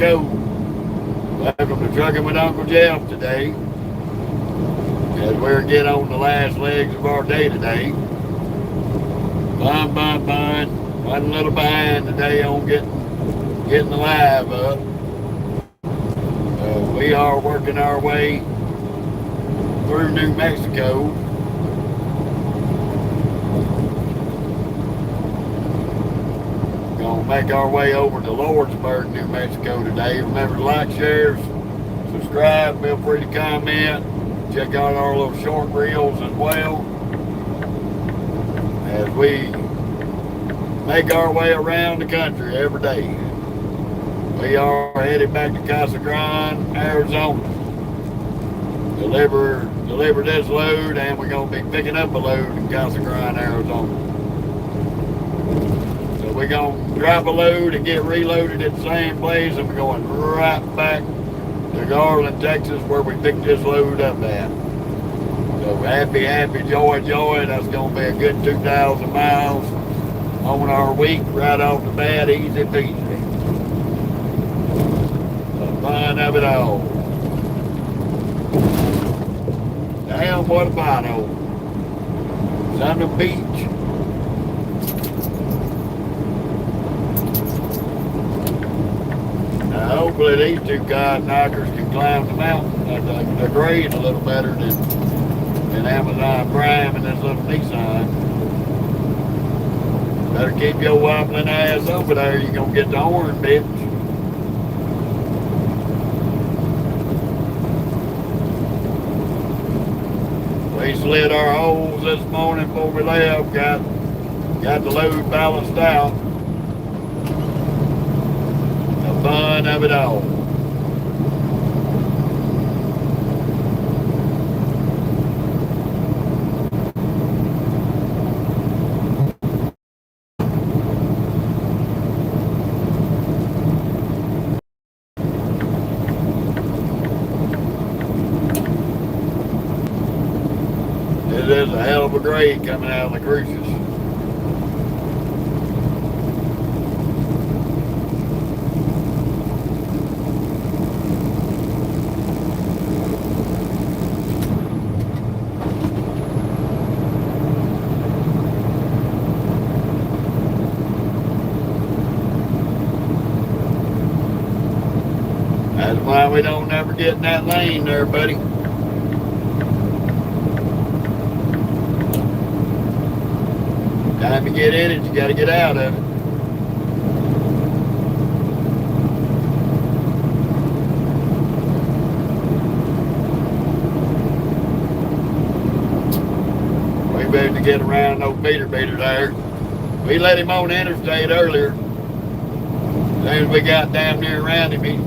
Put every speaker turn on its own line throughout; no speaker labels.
Mexico. Welcome to Trucking with Uncle Jeff today. As we're getting on the last legs of our day today. Bun. Running a little behind today on getting the live up. We are working our way through New Mexico. Gonna make our way over to Lordsburg, New Mexico today. Remember to like, share, subscribe, feel free to comment. Check out our little short reels as well as we make our way around the country every day. We are headed back to Casa Grande, Arizona. Deliver this load, and we're going to be picking up a load in Casa Grande, Arizona. So we're going to drop a load and get reloaded at the same place, and we're going right back to Garland, Texas, where we picked this load up at. So happy, joy. That's going to be a good 2,000 miles on our week right off the bat, easy peasy. The fun of it all. Damn, what a pothole. It's on the beach. Hopefully these two cod knockers can climb the mountain. They're grading a little better than Amazon Prime and this little Nissan. Better keep your wobbling ass over there. You're going to get the horn, bitch. We slid our holes this morning before we left. Got the load balanced out. The fun of it all. This is a hell of a grade coming out of the Cruces. That's why we don't never get in that lane there, buddy. Time to get in it, you got to get out of it. We better to get around no beater there. We let him on the interstate earlier. As soon as we got down near around him, he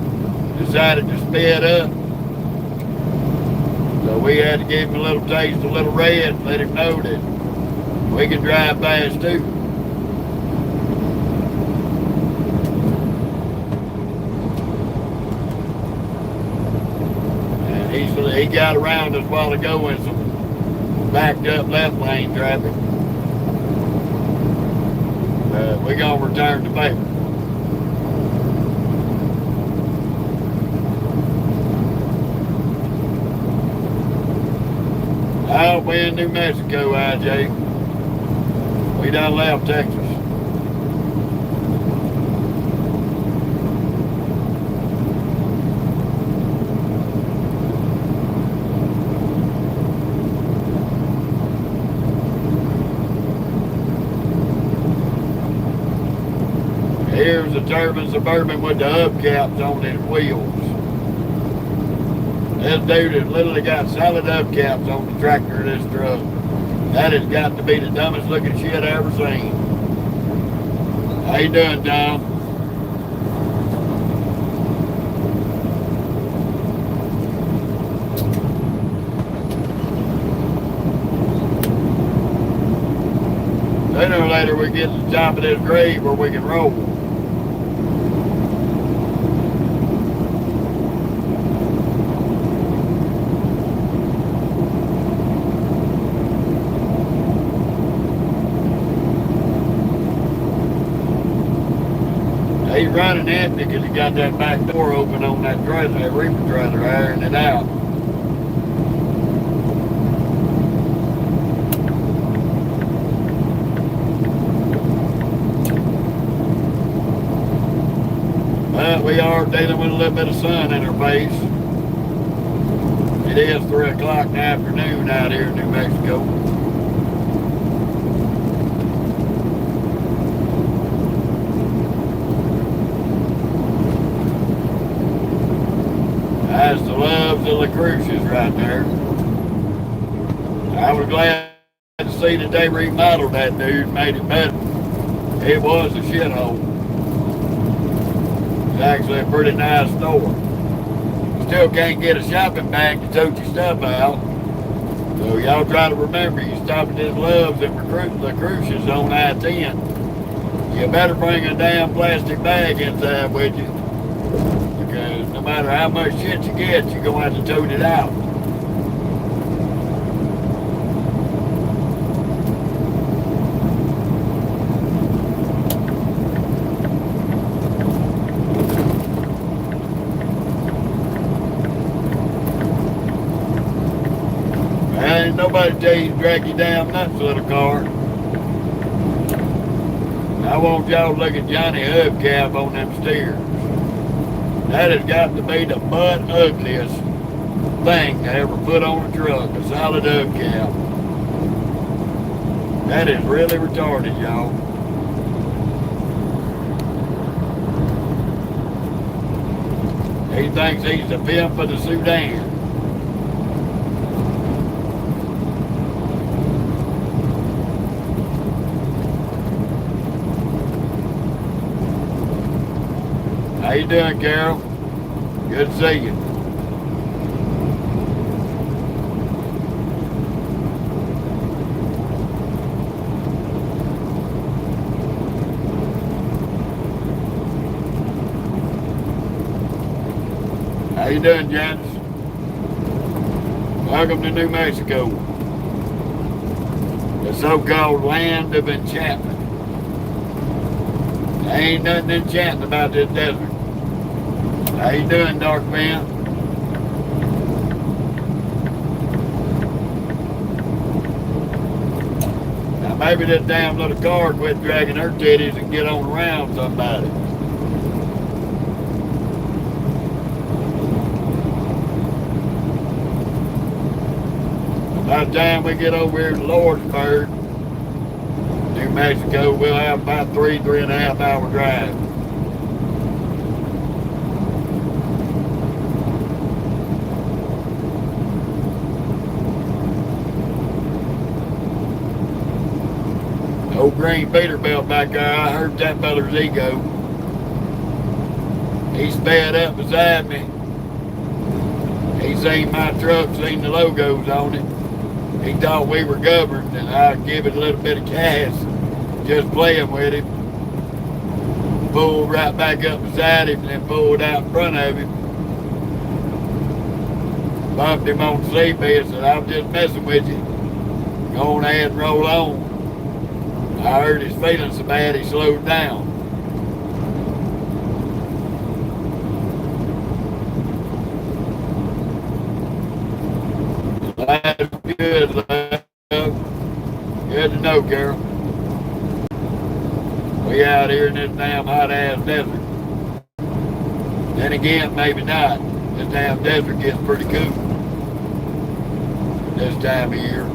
decided to sped up. So we had to give him a little taste, a little red, and let him know that we can drive fast too. And he got around us a while ago in some backed up left lane traffic. We're going to return to favor. I hope we're in New Mexico, IJ. We done left Texas. Here's a turbine Suburban with the hubcaps on its wheels. This dude has literally got solid hubcaps on the tractor of this truck. That has got to be the dumbest looking shit I ever seen. How you doing, Tom? Sooner or later we get to the top of this grade where we can roll. He's running empty because he got that back door open on that trailer, that reefer trailer, airing it out. But we are dealing with a little bit of sun in our face. It is 3 o'clock in the afternoon out here in New Mexico. That's the Loves of the Cruces right there. I was glad to see that they remodeled that dude, made it better. It was a shithole. It's actually a pretty nice store. Still can't get a shopping bag to tote your stuff out. So y'all try to remember, you stop at this Loves and the Cruces on I-10. You better bring a damn plastic bag inside with you. Because no matter how much shit you get, you're going to have to tote it out. Ain't nobody tell you to drag your damn nuts, little car. I want y'all to look at Johnny hubcap on them steers. That has got to be the butt ugliest thing to ever put on a truck, a solid hubcap. That is really retarded, y'all. He thinks he's the pimp of the Sudan. How you doing, Carol? Good to see you. How you doing, gents? Welcome to New Mexico, the so-called land of enchantment. There ain't nothing enchanting about this desert. How you doing, Dark Man? Now maybe this damn little car quit dragging her titties and get on around somebody. By the time we get over here to Lordsburg, New Mexico, we'll have about 3.5 hour drive. Old green Peterbilt back there, I heard that feller's ego. He sped up beside me. He seen my truck, seen the logos on it. He thought we were governed and I'd give it a little bit of cash, just playing with him. Pulled right back up beside him and then pulled out in front of him. Bumped him on the seatbelt, said, I was just messing with you. Go on ahead and roll on. I heard his feeling so bad he slowed down. That's good, love. Good to know, Carol. We out here in this damn hot-ass desert. Then again, maybe not. This damn desert gets pretty cool this time of year.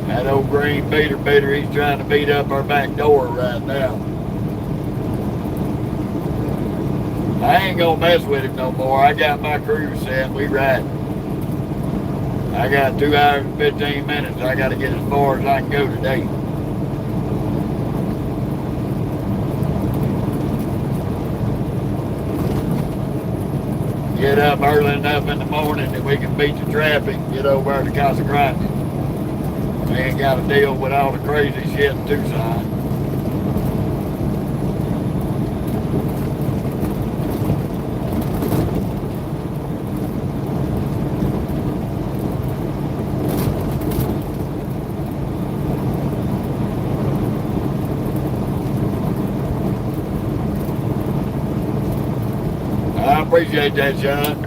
That old green beater, he's trying to beat up our back door right now. I ain't gonna mess with him no more. I got my crew set, we riding. I got 2 hours and 15 minutes. I gotta get as far as I can go today. Get up early enough in the morning that we can beat the traffic and get over to Casa Grande. We ain't got to deal with all the crazy shit in Tucson. appreciate that, Sean.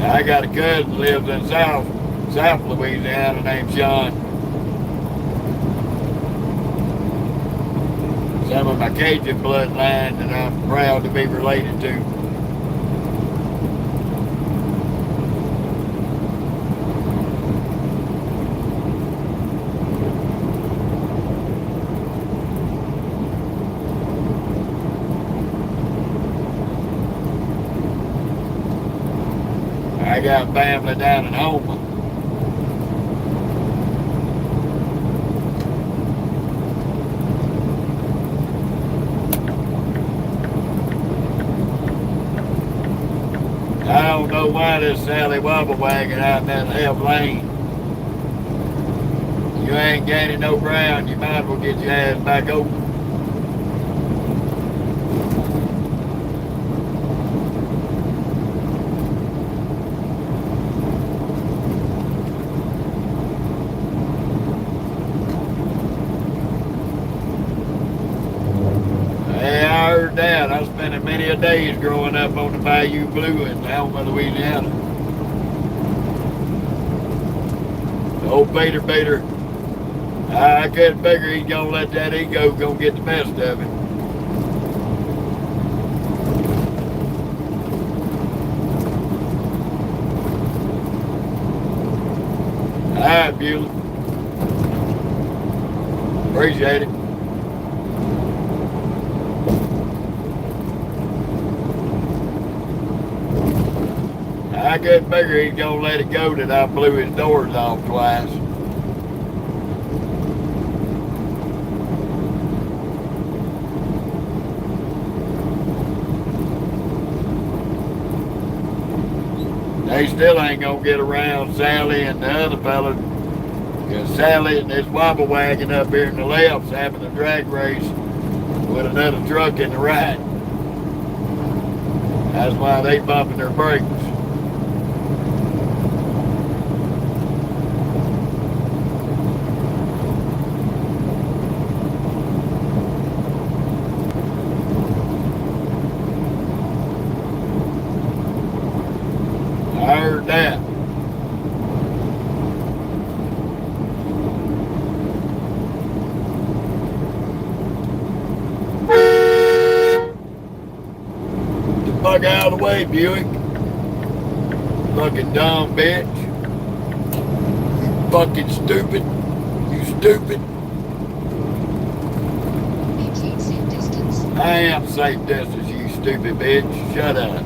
I got a cousin lives in South Louisiana named Sean. Some of my Cajun bloodline that I'm proud to be related to. I got family down in Houma. I don't know why this Sally Wobble Wagon out in that left lane. You ain't gaining no ground, you might as well get your ass back over. That. I spent many a days growing up on the Bayou Blue in Houma, Louisiana. The old Bader, I couldn't figure he's gonna let that ego go get the best of him. All right, Bueller. Appreciate it. I couldn't figure he's gonna let it go that I blew his doors off twice. They still ain't gonna get around Sally and the other fella. Because Sally and this wobble wagon up here in the left's having a drag race with another truck in the right. That's why they bumping their brakes. I heard that. Get the fuck out of the way, Buick. Fucking dumb bitch. You fucking stupid. You stupid.
Maintain safe distance.
I am safe distance, you stupid bitch. Shut up.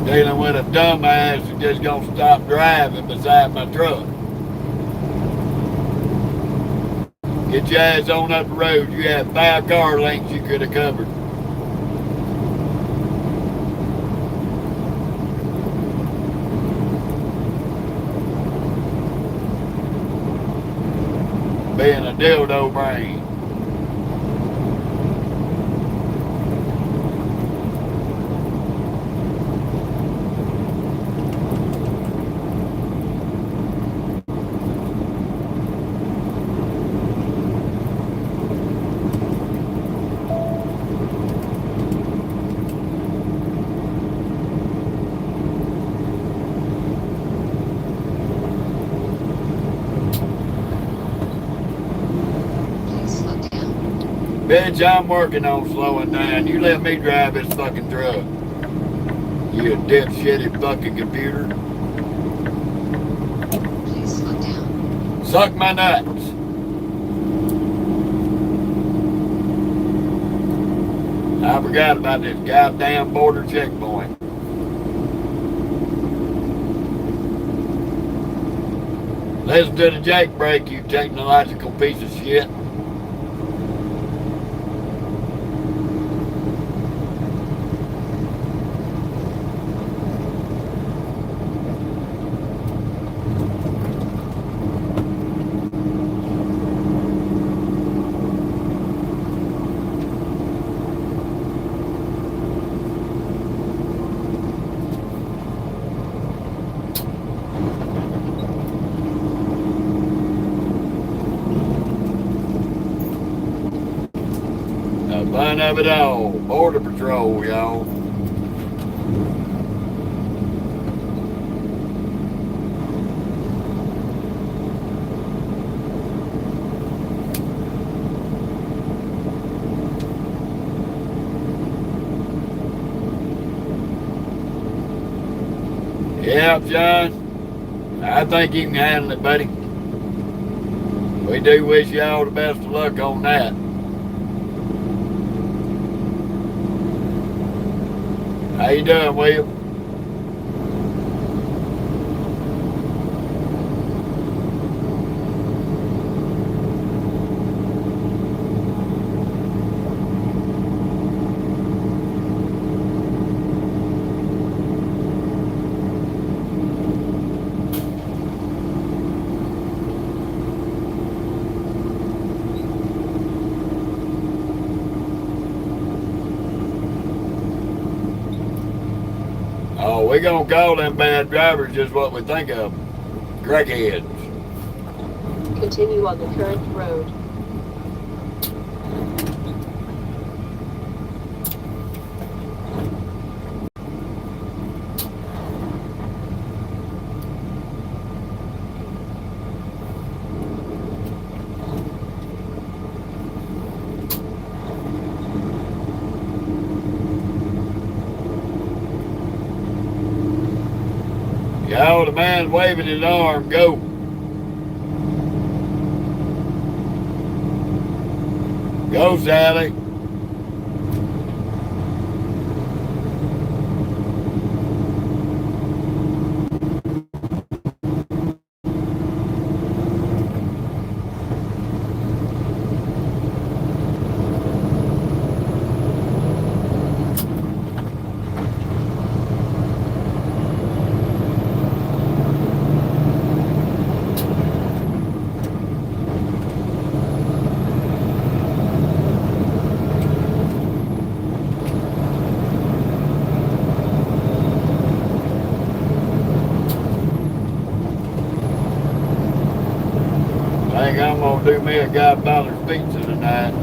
Dealing with a dumbass who's just gonna stop driving beside my truck. Get your ass on up the road. You had 5 car lengths you could have covered. Being a dildo brain. Bitch, I'm working on slowing down. You let me drive this fucking truck. You dipshitty fucking computer.
Please slow down.
Suck my nuts. I forgot about this goddamn border checkpoint. Listen to the Jake brake, you technological piece of shit. Fun of it all. Border Patrol, y'all. Yeah, John, I think you can handle it, buddy. We do wish you all the best of luck on that. How you doing, William? Oh, we gonna call them bad drivers just what we think of them. Crackheads.
Continue on the current road.
Y'all, the man's waving his arm. Go. Go, Sally. I think I'm gonna do me a $5 pizza tonight.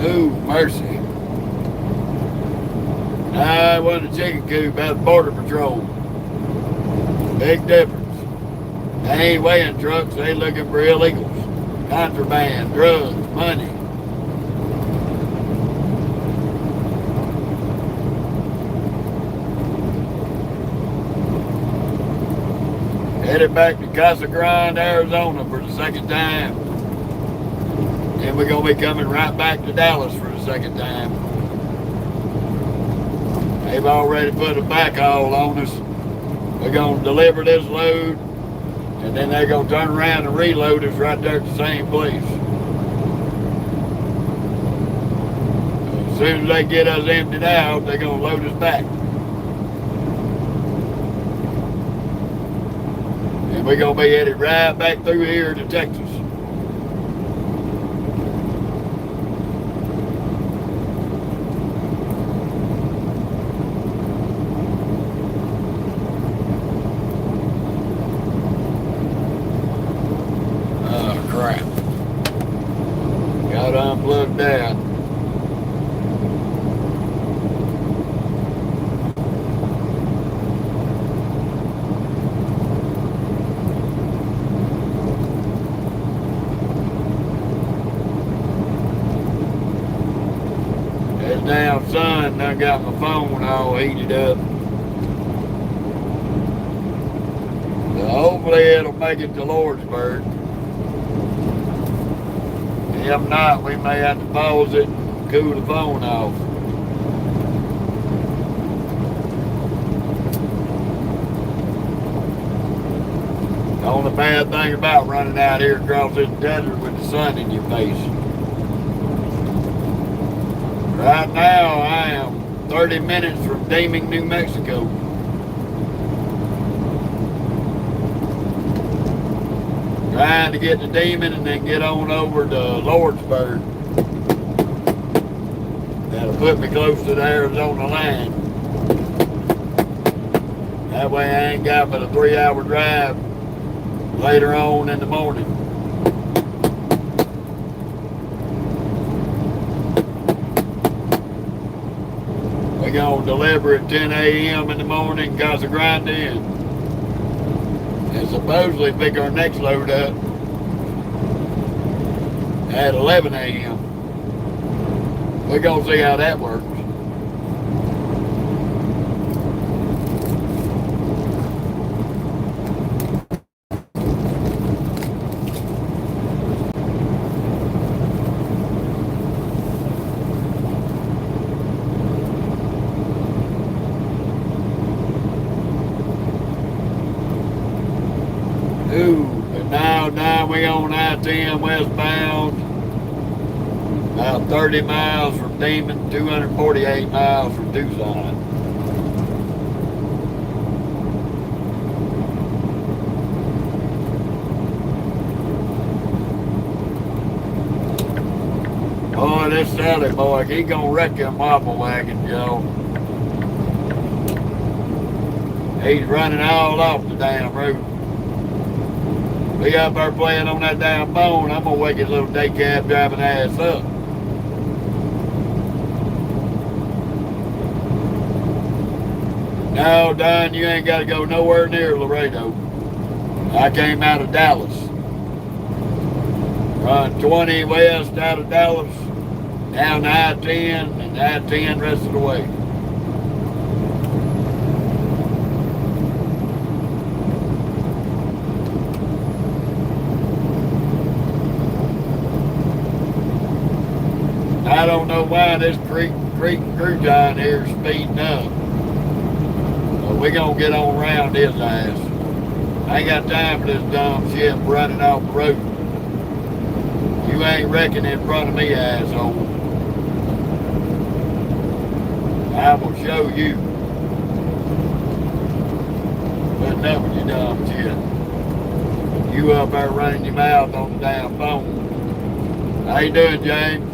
Ooh, mercy. I wasn't a chicken coop, that's Border Patrol. Big difference. They ain't weighing trucks, they looking for illegals. Contraband, drugs, money. Headed back to Casa Grande, Arizona for the second time. Then we're going to be coming right back to Dallas for the second time. They've already put a backhaul on us. We're going to deliver this load, and then they're going to turn around and reload us right there at the same place. As soon as they get us emptied out, they're going to load us back. And we're going to be headed right back through here to Texas. Got unplugged that. This damn sun done got my phone all heated up. So hopefully it'll make it to Lordsburg. If not, we may have to pause it and cool the phone off. The only bad thing about running out here across this desert with the sun in your face. Right now, I am 30 minutes from Deming, New Mexico. Trying to get to Deming and then get on over to Lordsburg. That'll put me close to the Arizona line. That way I ain't got but a 3-hour drive later on in the morning. We're going to deliver at 10 a.m. in the morning, Casa Grande, and supposedly pick our next load up at 11 a.m. We're going to see how that works. But now we on I-10 westbound, about 30 miles from Deming, 248 miles from Tucson. Boy, this Sally boy, he gonna wreck them wobble wagon, Joe. He's running all off the damn road. Be up there playing on that damn phone, I'm gonna wake his little day cab driving ass up. No, Don, you ain't gotta go nowhere near Laredo. I came out of Dallas. Run 20 west out of Dallas, down to I-10, and I-10 rest of the way. I don't know why this creek crouton here is speeding up. But we're going to get on around his ass. I ain't got time for this dumb shit running off the road. You ain't wrecking in front of me, asshole. I will show you. Putting up with your dumb shit. You up there running your mouth on the damn phone. How you doing, James?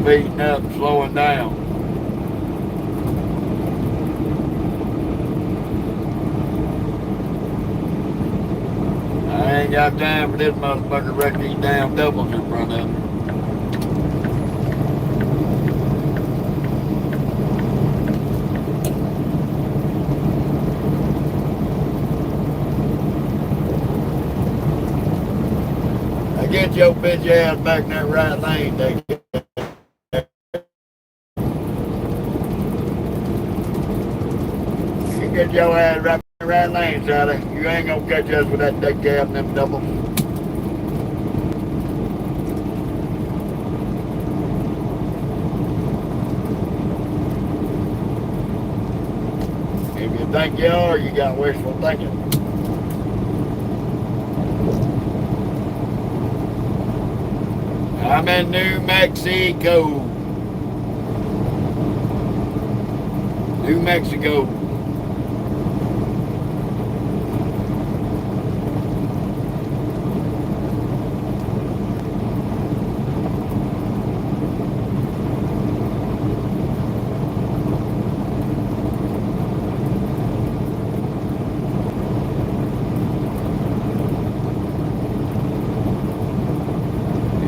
Speeding up and slowing down. I ain't got time for this motherfucker wreck these damn doubles in front of me. Now get your bitch ass back in that right lane, Dave. Get your ass right in the right lane, Sally. You ain't gonna catch us with that deck cab and them doubles. If you think you are, you got wishful thinking. I'm in New Mexico. New Mexico.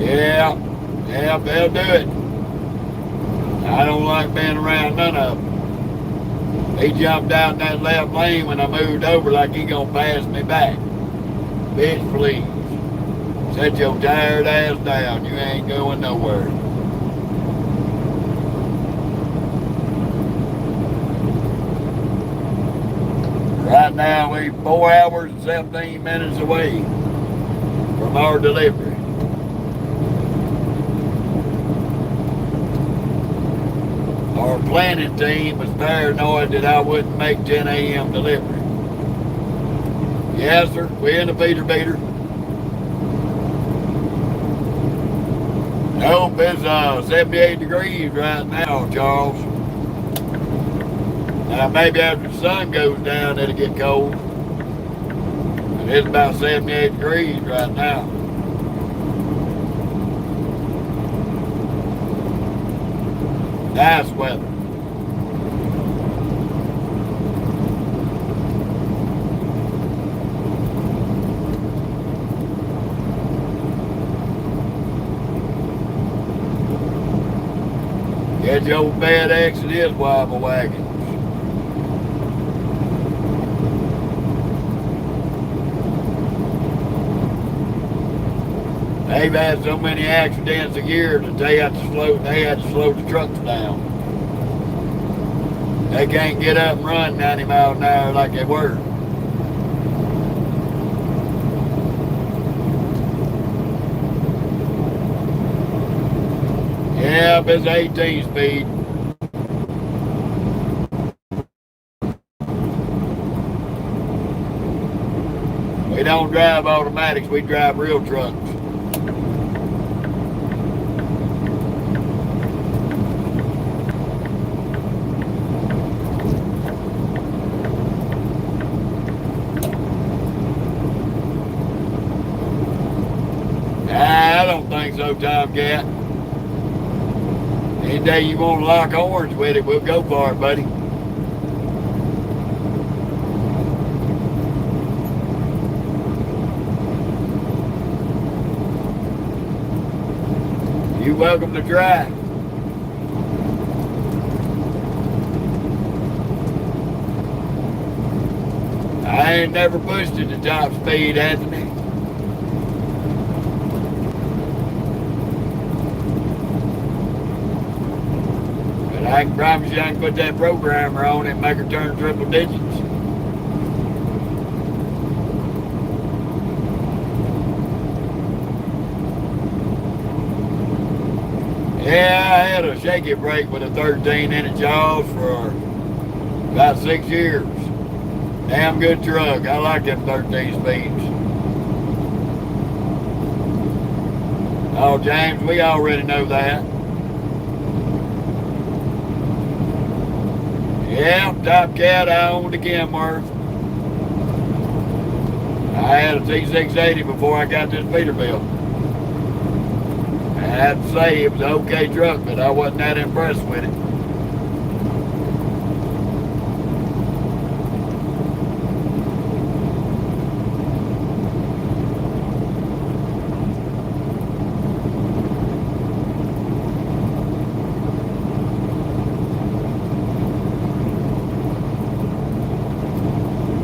Yeah, they'll do it. I don't like being around none of them. He jumped out in that left lane when I moved over like he gonna pass me back. Bitch, please. Set your tired ass down. You ain't going nowhere. Right now, we're 4 hours and 17 minutes away from our delivery. Our planning team was paranoid that I wouldn't make 10 a.m. delivery. Yes, sir. We in the Peter Beater. Nope, it's 78 degrees right now, Charles. Now maybe after the sun goes down it'll get cold. But it's about 78 degrees right now. Nice weather. Get your old bad Exodus wobble wagons. They've had so many accidents a year that they had to slow the trucks down. They can't get up and run 90 miles an hour like they were. Yeah, it's 18 speed. We don't drive automatics, we drive real trucks. I don't think so, Tomcat. Any day you want to lock horns with it, we'll go for it, buddy. You're welcome to try. I ain't never pushed it to top speed, Anthony. But I can promise you I can put that programmer on it and make her turn triple digits. Yeah, I had a shaky brake with a 13-inch jaws for about 6 years. Damn good truck. I like them 13 speeds. Oh, James, we already know that. Yeah, Top Cat, I owned a Kenworth. I had a T680 before I got this Peterbilt. I have to say it was an okay truck, but I wasn't that impressed with it.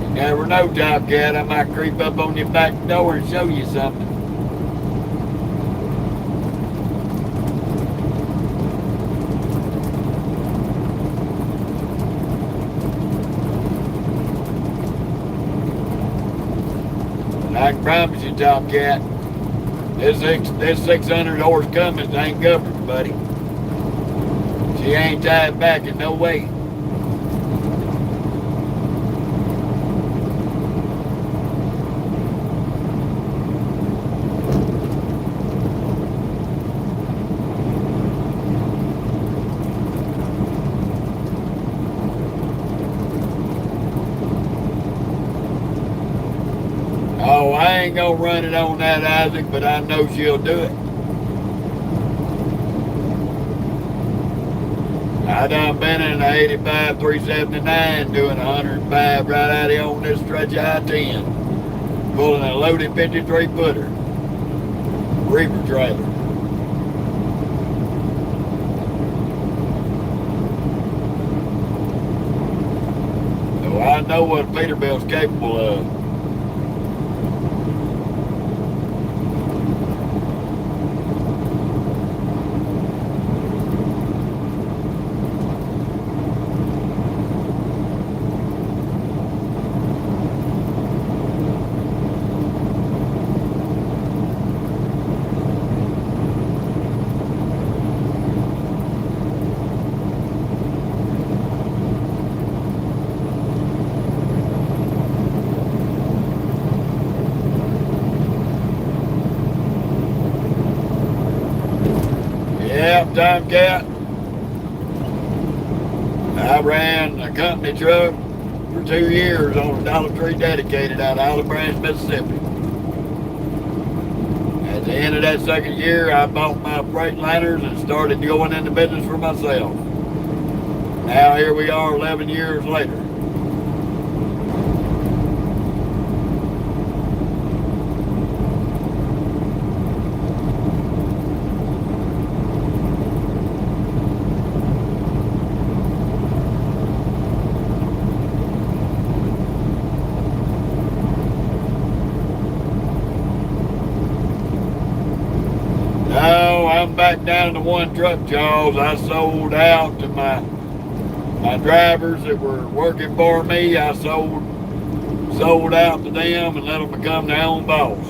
You never know, Top Cat, I might creep up on your back door and show you something. I can promise you, Top Cat, this 600 horse Cummins ain't governed, buddy. She ain't tied back in no way. Oh, I ain't gonna run it on that, Isaac, but I know she'll do it. I done been in an 85 379 doing 105 right out here on this stretch of I-10, pulling a loaded 53 footer reaper trailer. So I know what a Peterbilt's capable of. part-time cat. I ran a company truck for 2 years on a Dollar Tree dedicated out of Olive Branch, Mississippi. At the end of that second year, I bought my freight liners and started going into business for myself. Now here we are 11 years later. No, I'm back down to one truck, Charles. I sold out to my drivers that were working for me. I sold out to them and let them become their own boss.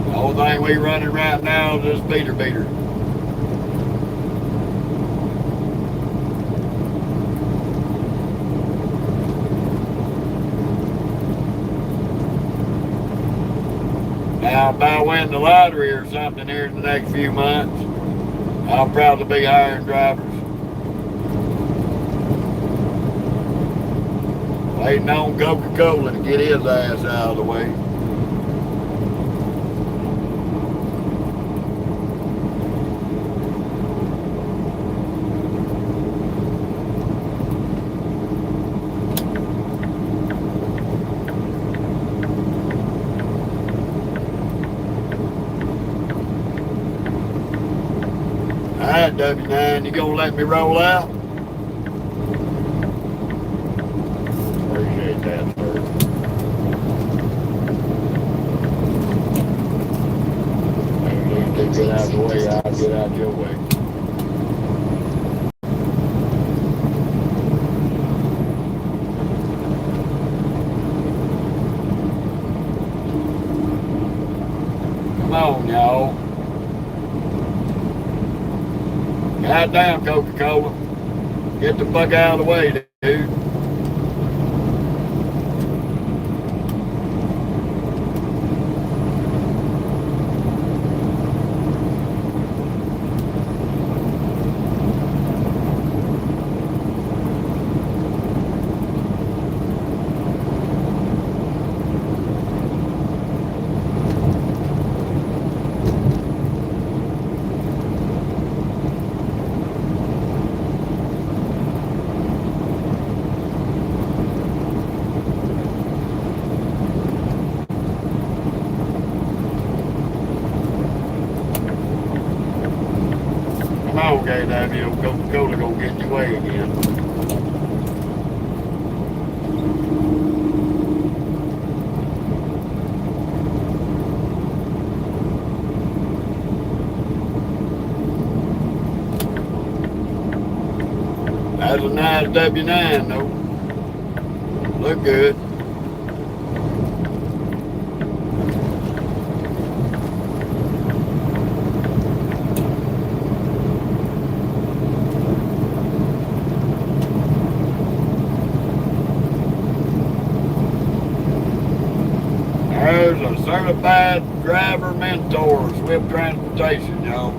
The whole thing we running right now is this beater. Now, if I win the lottery or something here in the next few months, I'll probably be hiring drivers. Waiting on Coca-Cola to get his ass out of the way. Alright, W9, you gonna let me roll out? Appreciate that, sir. Maybe you get out of the way, I'll get out your way. Come on, y'all. Goddamn, Coca-Cola. Get the fuck out of the way, dude. Come on, KW, Coca-Cola gonna get your way again. That's a nice W9 though. Look good. There's a certified driver mentor, Swift Transportation, y'all.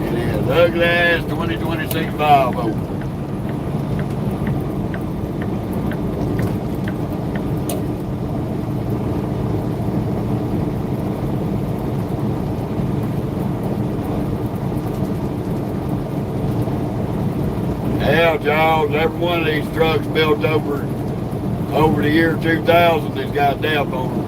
It is ugly ass 2026 Volvo. Hell, Charles, every one of these trucks built over the year 2000 has got DEF on them.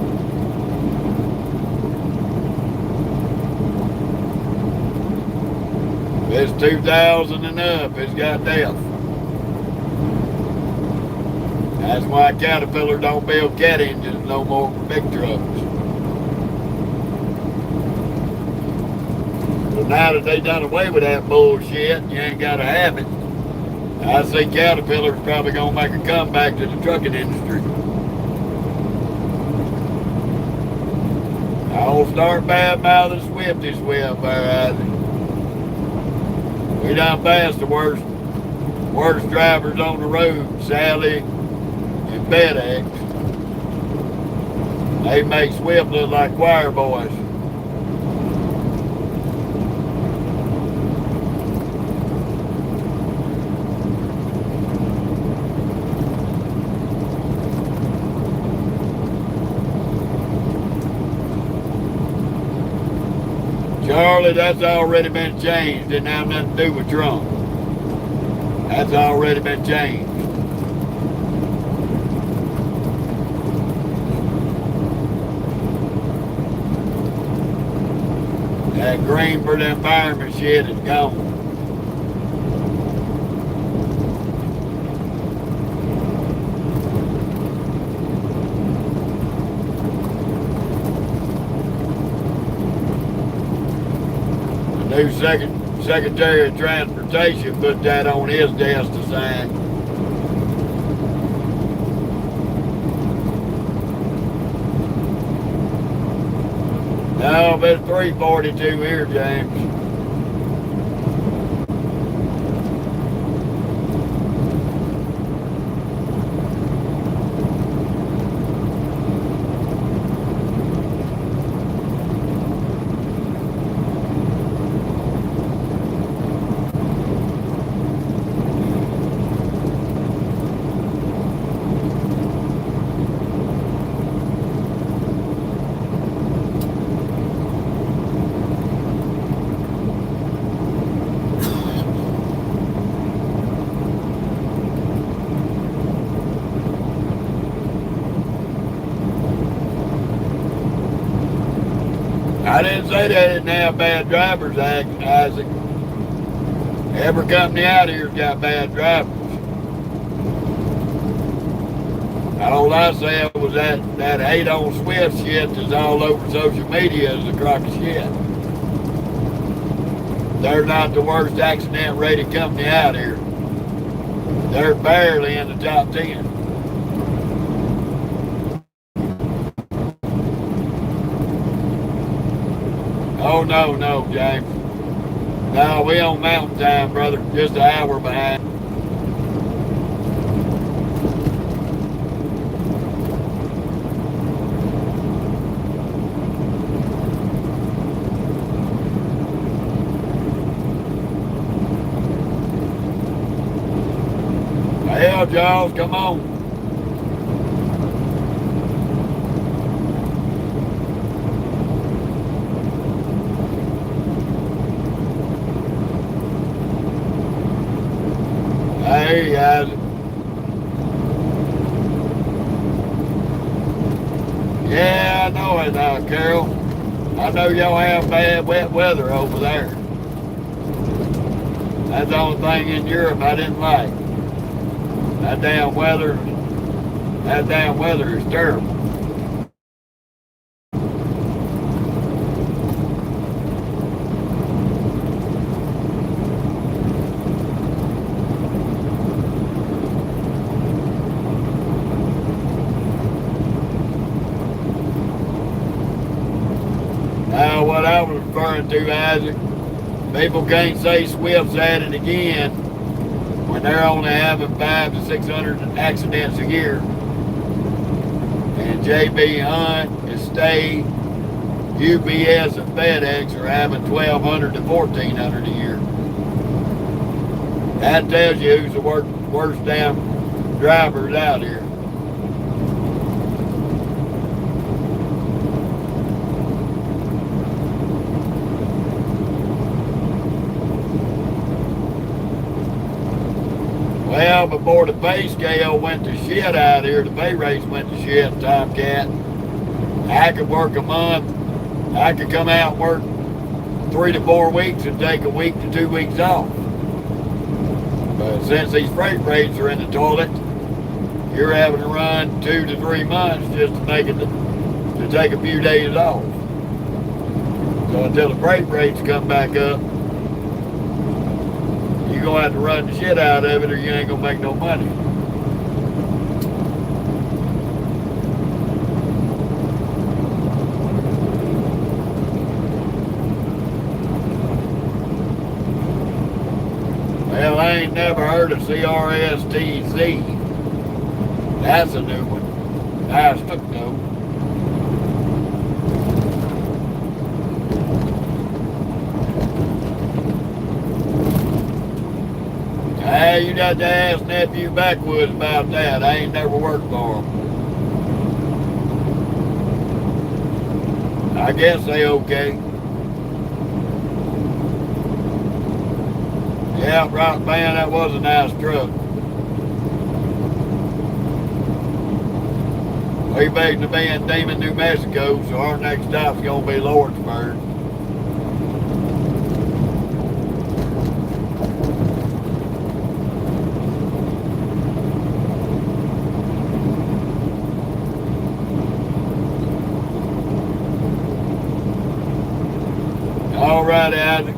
If it's 2000 and up, it's got DEF. That's why Caterpillar don't build cat engines no more for big trucks. But now that they done away with that bullshit, you ain't gotta have it. I see Caterpillar's probably gonna make a comeback to the trucking industry. I don't start bad-mouthing Swifty Swift, alright. We done passed the worst drivers on the road, Sally and FedEx. They make Swift look like choir boys. Charlie, that's already been changed. Didn't have nothing to do with Trump. That's already been changed. That green for the environment shit is gone. The new Secretary of Transportation put that on his desk to sign. No, but it's 342 here, James. I didn't say they didn't have bad drivers, Isaac. Every company out here's got bad drivers. All I said was that hate on Swift shit that's all over social media is a crock of shit. They're not the worst accident rated company out here. They're barely in the top 10. Oh, no, James. No, we on mountain time, brother. Just an hour behind. Hell, Jaws, come on. Hey, guys. Yeah, I know it now, Carol. I know y'all have bad wet weather over there. That's the only thing in Europe I didn't like. That damn weather is terrible. Now, what I was referring to, Isaac, people can't say Swift's at it again when they're only having 500 to 600 accidents a year. And JB Hunt, Estate, UPS, and FedEx are having 1,200 to 1,400 a year. That tells you who's the worst damn drivers out here. Well, before the pay scale went to shit out here, the pay rates went to shit, Tomcat. I could work a month. I could come out and work 3 to 4 weeks and take a week to 2 weeks off. But since these freight rates are in the toilet, you're having to run 2 to 3 months just to make it to take a few days off. So until the freight rates come back up, you're going to have to run the shit out of it or you ain't going to make no money. Well, I ain't never heard of CRSTC. That's a new one. Nice took though. Yeah, you'd have to ask nephew Backwoods about that. I ain't never worked for him. I guess they okay. Yeah, right, man, that was a nice truck. We based to be in Demon, New Mexico, so our next stop's gonna be Lordsburg. All right, Isaac.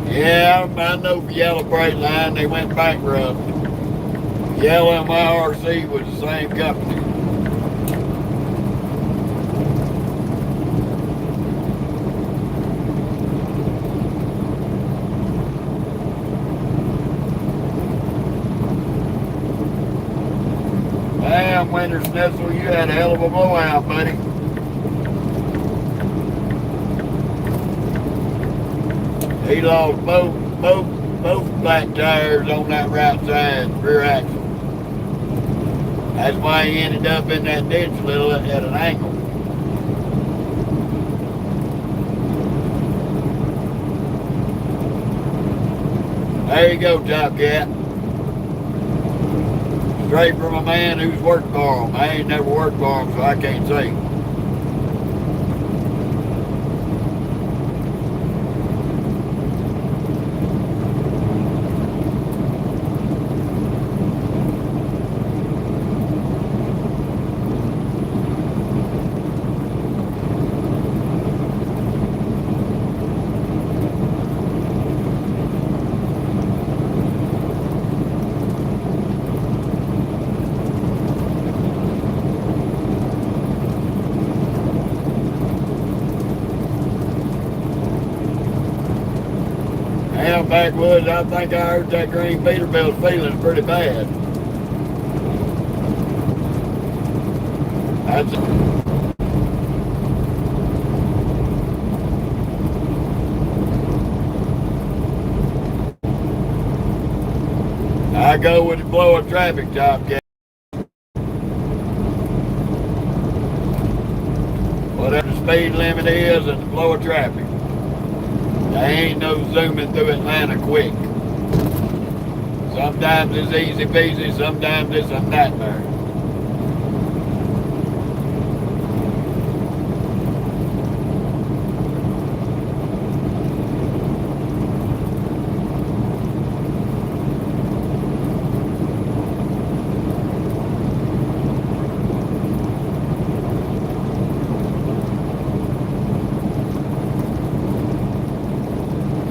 Yeah, I know for Yellow Freight Line, they went bankrupt. Yellow and YRC was the same company. Damn, Winter Schnitzel, you had a hell of a blowout, buddy. He lost both back tires on that right side, rear axle. That's why he ended up in that ditch a little at an angle. There you go, Top Cat. Straight from a man who's worked for him. I ain't never worked for him, so I can't say. Now, Backwoods, I think I heard that green Peterbilt's feeling pretty bad. That's I go with the flow of traffic, Top Cat. Whatever the speed limit is and the flow of traffic. There ain't no zooming through Atlanta quick. Sometimes it's easy peasy, sometimes it's a nightmare.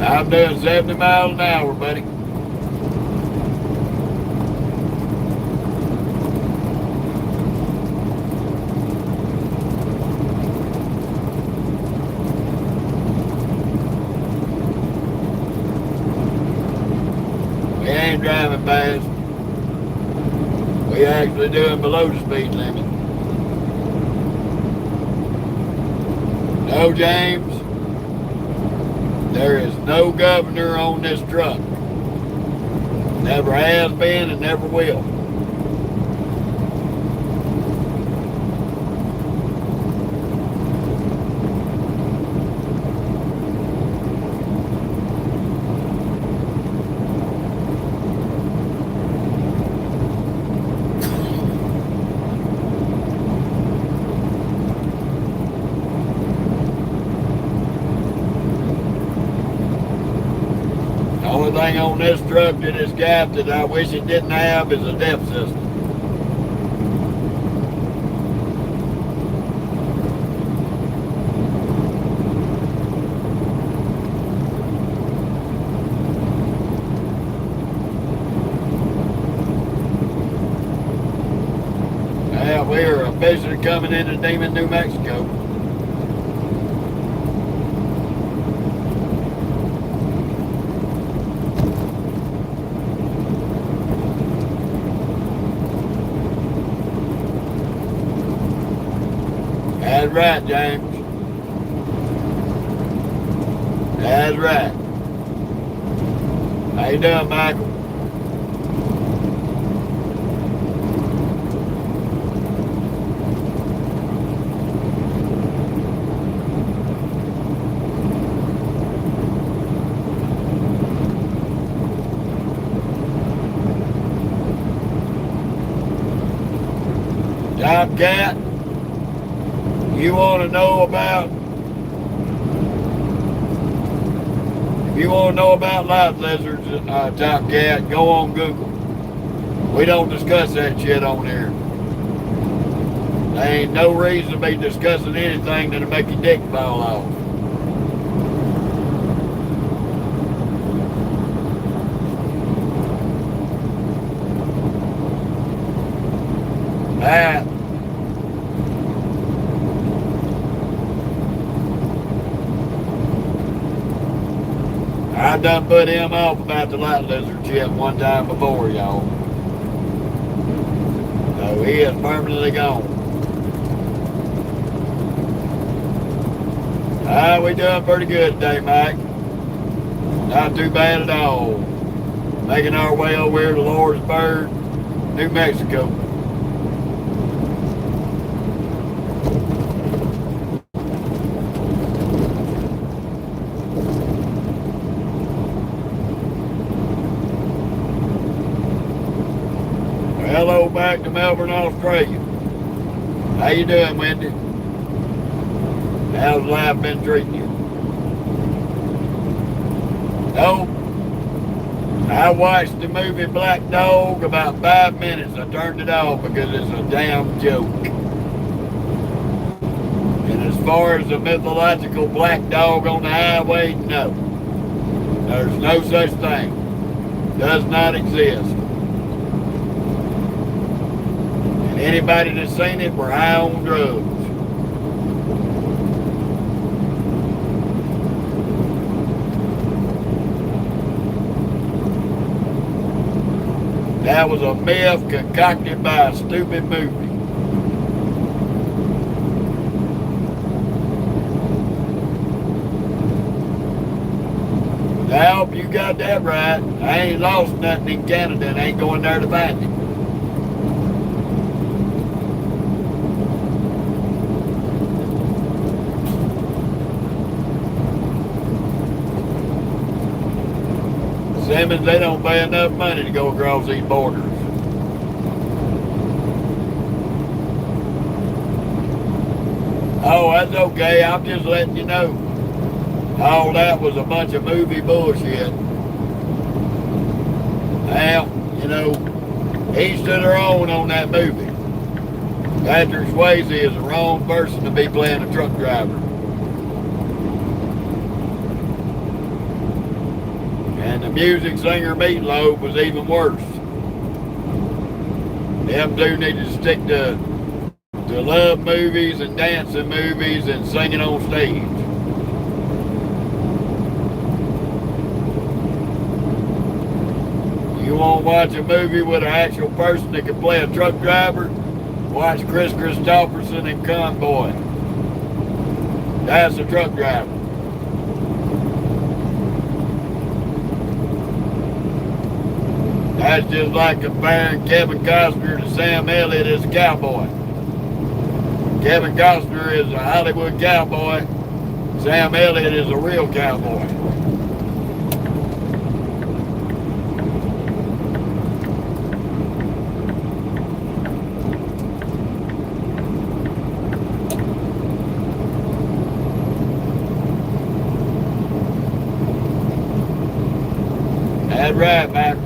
I'm doing 70 miles an hour, buddy. We ain't driving fast. We actually doing below the speed limit. No, James. There is no governor on this truck. Never has been and never will. Only thing on this truck that is gapped that I wish it didn't have is a depth system. Yeah, we are officially coming into Demon, New Mexico. That's right, James. That's right. How you doing, Michael? Tomcat, you want to know about, if you want to know about light lizards, Tomcat, go on Google. We don't discuss that shit on here. There ain't no reason to be discussing anything that'll make your dick fall off. That I done put him off about the light lizard shit one time before, y'all. So he is permanently gone. We doing pretty good today, Mike. Not too bad at all. Making our way over here to Lordsburg, New Mexico. Hello back to Melbourne, Australia. How you doing, Wendy? How's life been treating you? Oh, I watched the movie Black Dog about 5 minutes. I turned it off because it's a damn joke. And as far as the mythological black dog on the highway, no. There's no such thing. Does not exist. And anybody that's seen it were high on drugs. That was a myth concocted by a stupid movie. I hope you got that right. I ain't lost nothing in Canada and ain't going there to find it. Simmons, they don't pay enough money to go across these borders. Oh, that's okay. I'm just letting you know. All that was a bunch of movie bullshit. Well, you know, each to their own on that movie. Patrick Swayze is the wrong person to be playing a truck driver. And the music singer Meatloaf was even worse. Them two need to stick to love movies and dancing movies and singing on stage. You want to watch a movie with an actual person that can play a truck driver? Watch Chris Christopherson in Convoy. That's a truck driver. That's just like comparing Kevin Costner to Sam Elliott as a cowboy. Kevin Costner is a Hollywood cowboy. Sam Elliott is a real cowboy. That's right, man.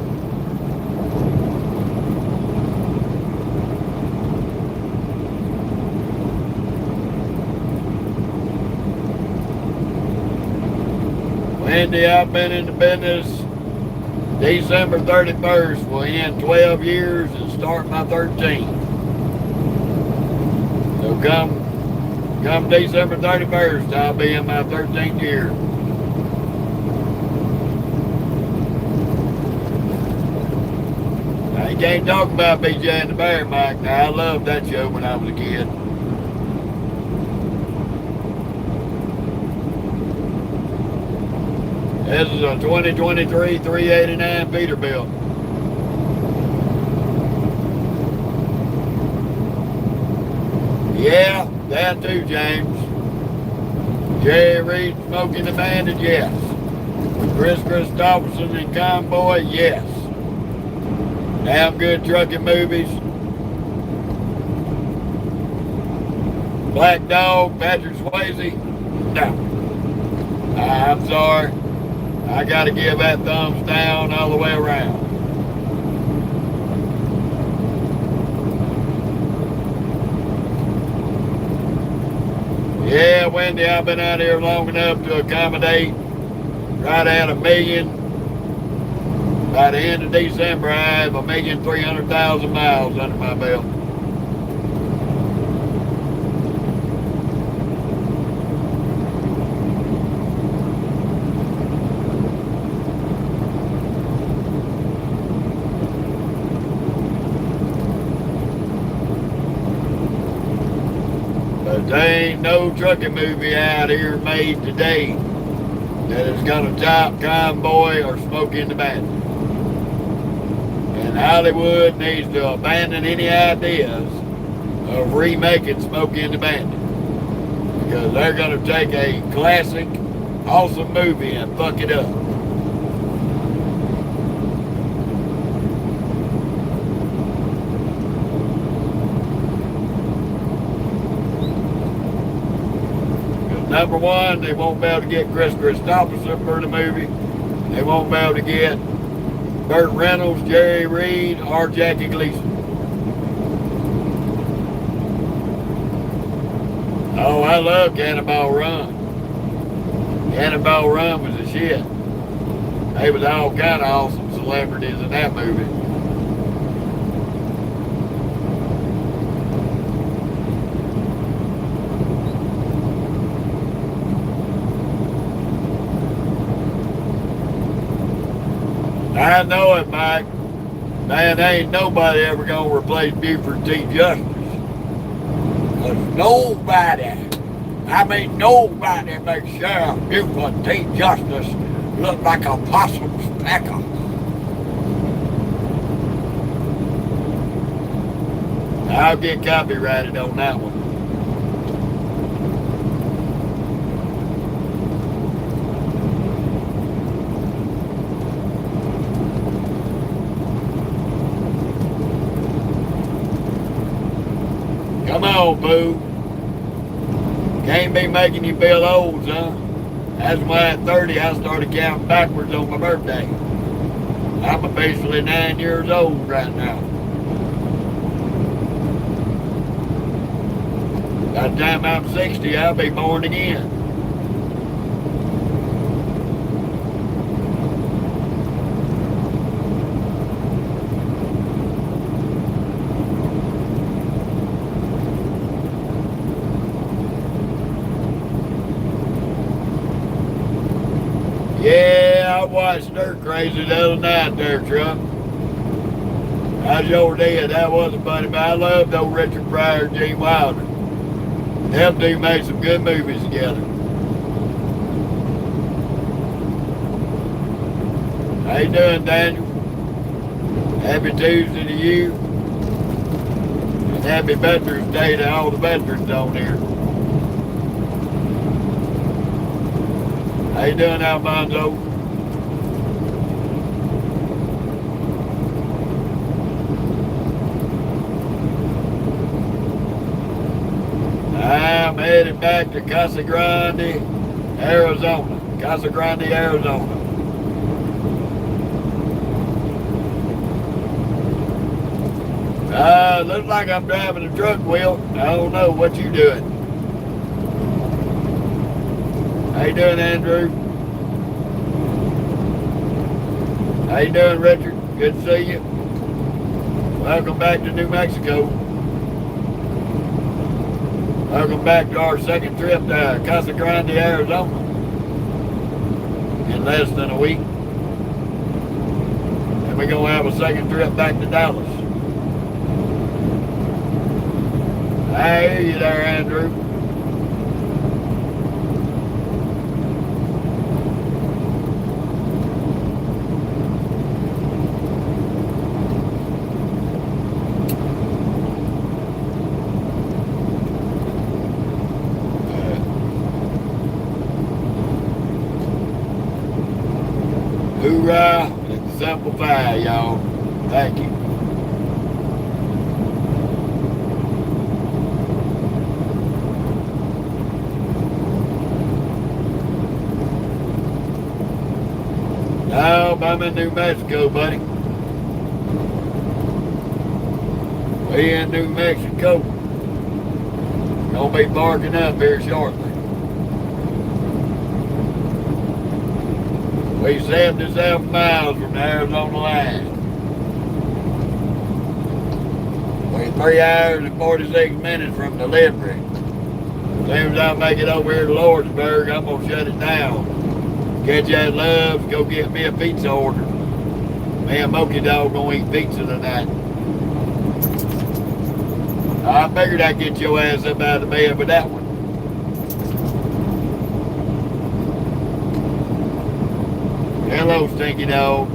Wendy, I've been in the business. December 31st will end 12 years and start my 13th. So come December 31st, I'll be in my 13th year. Now, you can't talk about BJ and the Bear, Mike. Now, I loved that show when I was a kid. This is a 2023 389 Peterbilt. Yeah, that too, James. Jerry Reed Smoking the Bandit, yes. Chris Christopherson and Convoy, yes. Damn good trucking movies. Black Dog, Patrick Swayze, no. I'm sorry. I gotta give that thumbs down all the way around. Yeah, Wendy, I've been out here long enough to accommodate right at 1 million. By the end of December, I have 1,300,000 miles under my belt. But there ain't no trucking movie out here made today that is gonna top Convoy or Smokey and the Bandit. And Hollywood needs to abandon any ideas of remaking Smokey and the Bandit, because they're gonna take a classic, awesome movie and fuck it up. Number one, they won't be able to get Chris Christopherson for the movie. They won't be able to get Burt Reynolds, Jerry Reed, or Jackie Gleason. Oh, I love Cannonball Run. Cannonball Run was the shit. They was all kind of awesome celebrities in that movie. I know it, Mike. Man, ain't nobody ever gonna replace Buford T. Justice. Cause nobody, I mean nobody makes Sheriff Buford T. Justice look like a possum's pecker. I'll get copyrighted on that one. Come on, boo. Can't be making you feel old, huh? That's why at 30 I started counting backwards on my birthday. I'm officially 9 years old right now. By the time I'm 60, I'll be born again. Yeah, I watched Dirt Crazy the other night there, Truck. I sure did. That wasn't funny, but I loved old Richard Pryor and Gene Wilder. Them two made some good movies together. How you doing, Daniel? Happy Tuesday to you. And happy Veterans Day to all the veterans on here. How you doing, Alfonso? I'm headed back to Casa Grande, Arizona. Casa Grande, Arizona. Looks like I'm driving a truck, Will. I don't know what you doing. How you doing, Andrew? How you doing, Richard? Good to see you. Welcome back to New Mexico. Welcome back to our second trip to Casa Grande, Arizona. In less than a week. And we're going to have a second trip back to Dallas. I hear you there, Andrew. Hoorah and simplify, y'all. Thank you. No, I'm in New Mexico, buddy. We in New Mexico. Gonna be barking up here shortly. We 77 miles from the Arizona line. We 3 hours and 46 minutes from delivery. As soon as I make it over here to Lordsburg, I'm gonna shut it down. Catch that love, go get me a pizza order. Me and Moky Dog gonna eat pizza tonight. I figured I'd get your ass up out of bed with that one. Hello, Stinky Dog.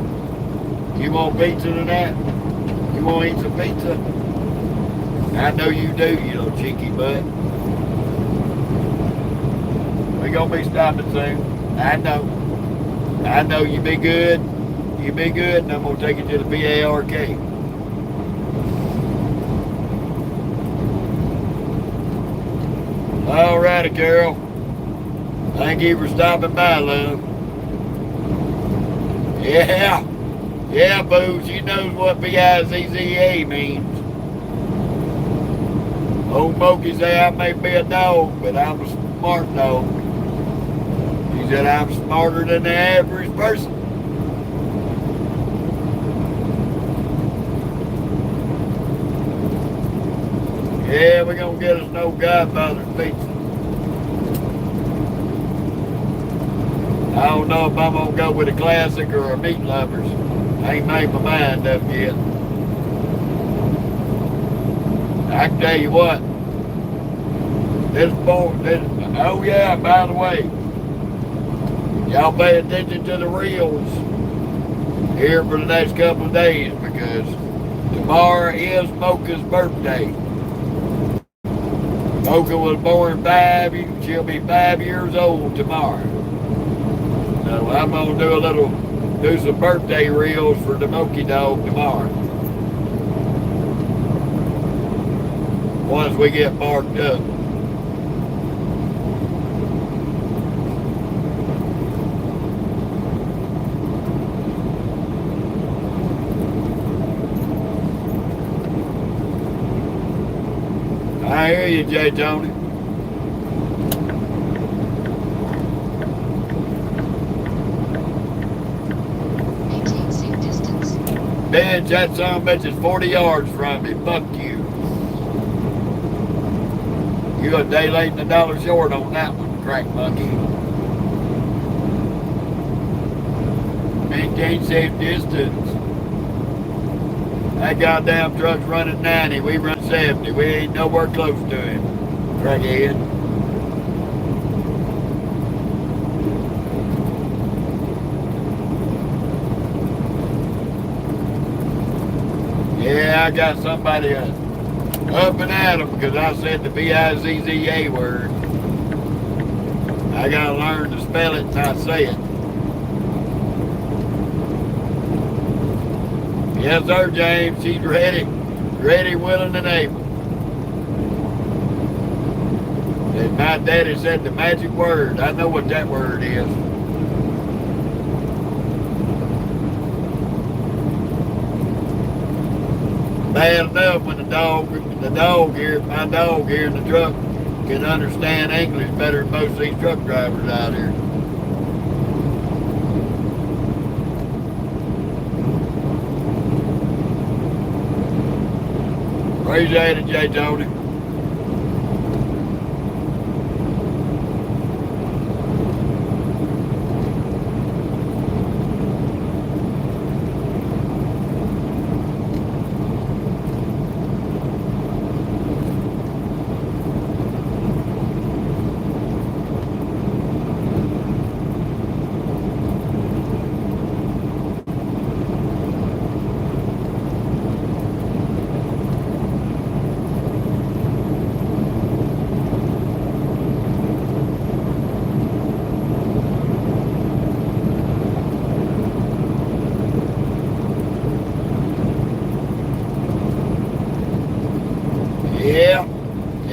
You want pizza tonight? You want to eat some pizza? I know you do, you little cheeky butt. We gonna be stopping soon. I know. I know you be good. You be good, and I'm gonna take you to the BARK. All righty, Carol. Thank you for stopping by, love. Yeah. Yeah, boo. She knows what Pizza means. Old Moky say I may be a dog, but I'm a smart dog. She said I'm smarter than the average person. Yeah, we're gonna get us no Godfather's pizza. I don't know if I'm gonna go with a classic or a meat lovers. I ain't made my mind up yet. I can tell you what. Oh yeah, by the way, y'all pay attention to the reels here for the next couple of days because tomorrow is Mocha's birthday. Mocha was born she'll be 5 years old tomorrow. So I'm gonna do some birthday reels for the Moky Dog tomorrow. Once we get barked up. I hear you, J. Tony.
Maintain safe distance.
Bitch, that son of a bitch is 40 yards from me. Fuck you. You a day late and $1 short on that one, crack monkey. Maintain safe distance. That goddamn truck's running 90. We run 70. We ain't nowhere close to him. Crackhead. Yeah, I got somebody up and at him because I said the Bizza word. I gotta learn to spell it and not say it. Yes, sir, James. She's ready. Ready, willing, and able. And my daddy said the magic word. I know what that word is. Bad enough when my dog here in the truck can understand English better than most of these truck drivers out here. Appreciate it, J. Tony.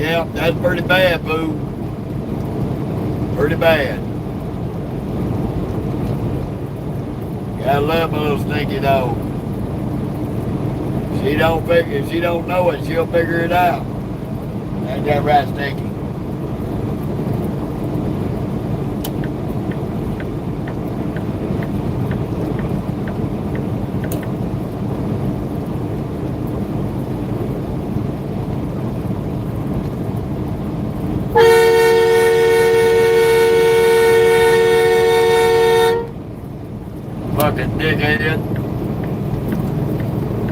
Yeah, that's pretty bad, boo. Pretty bad. Gotta love my little stinky dog. If she don't know it, she'll figure it out. Ain't that right, Stinky? Fucking dickhead.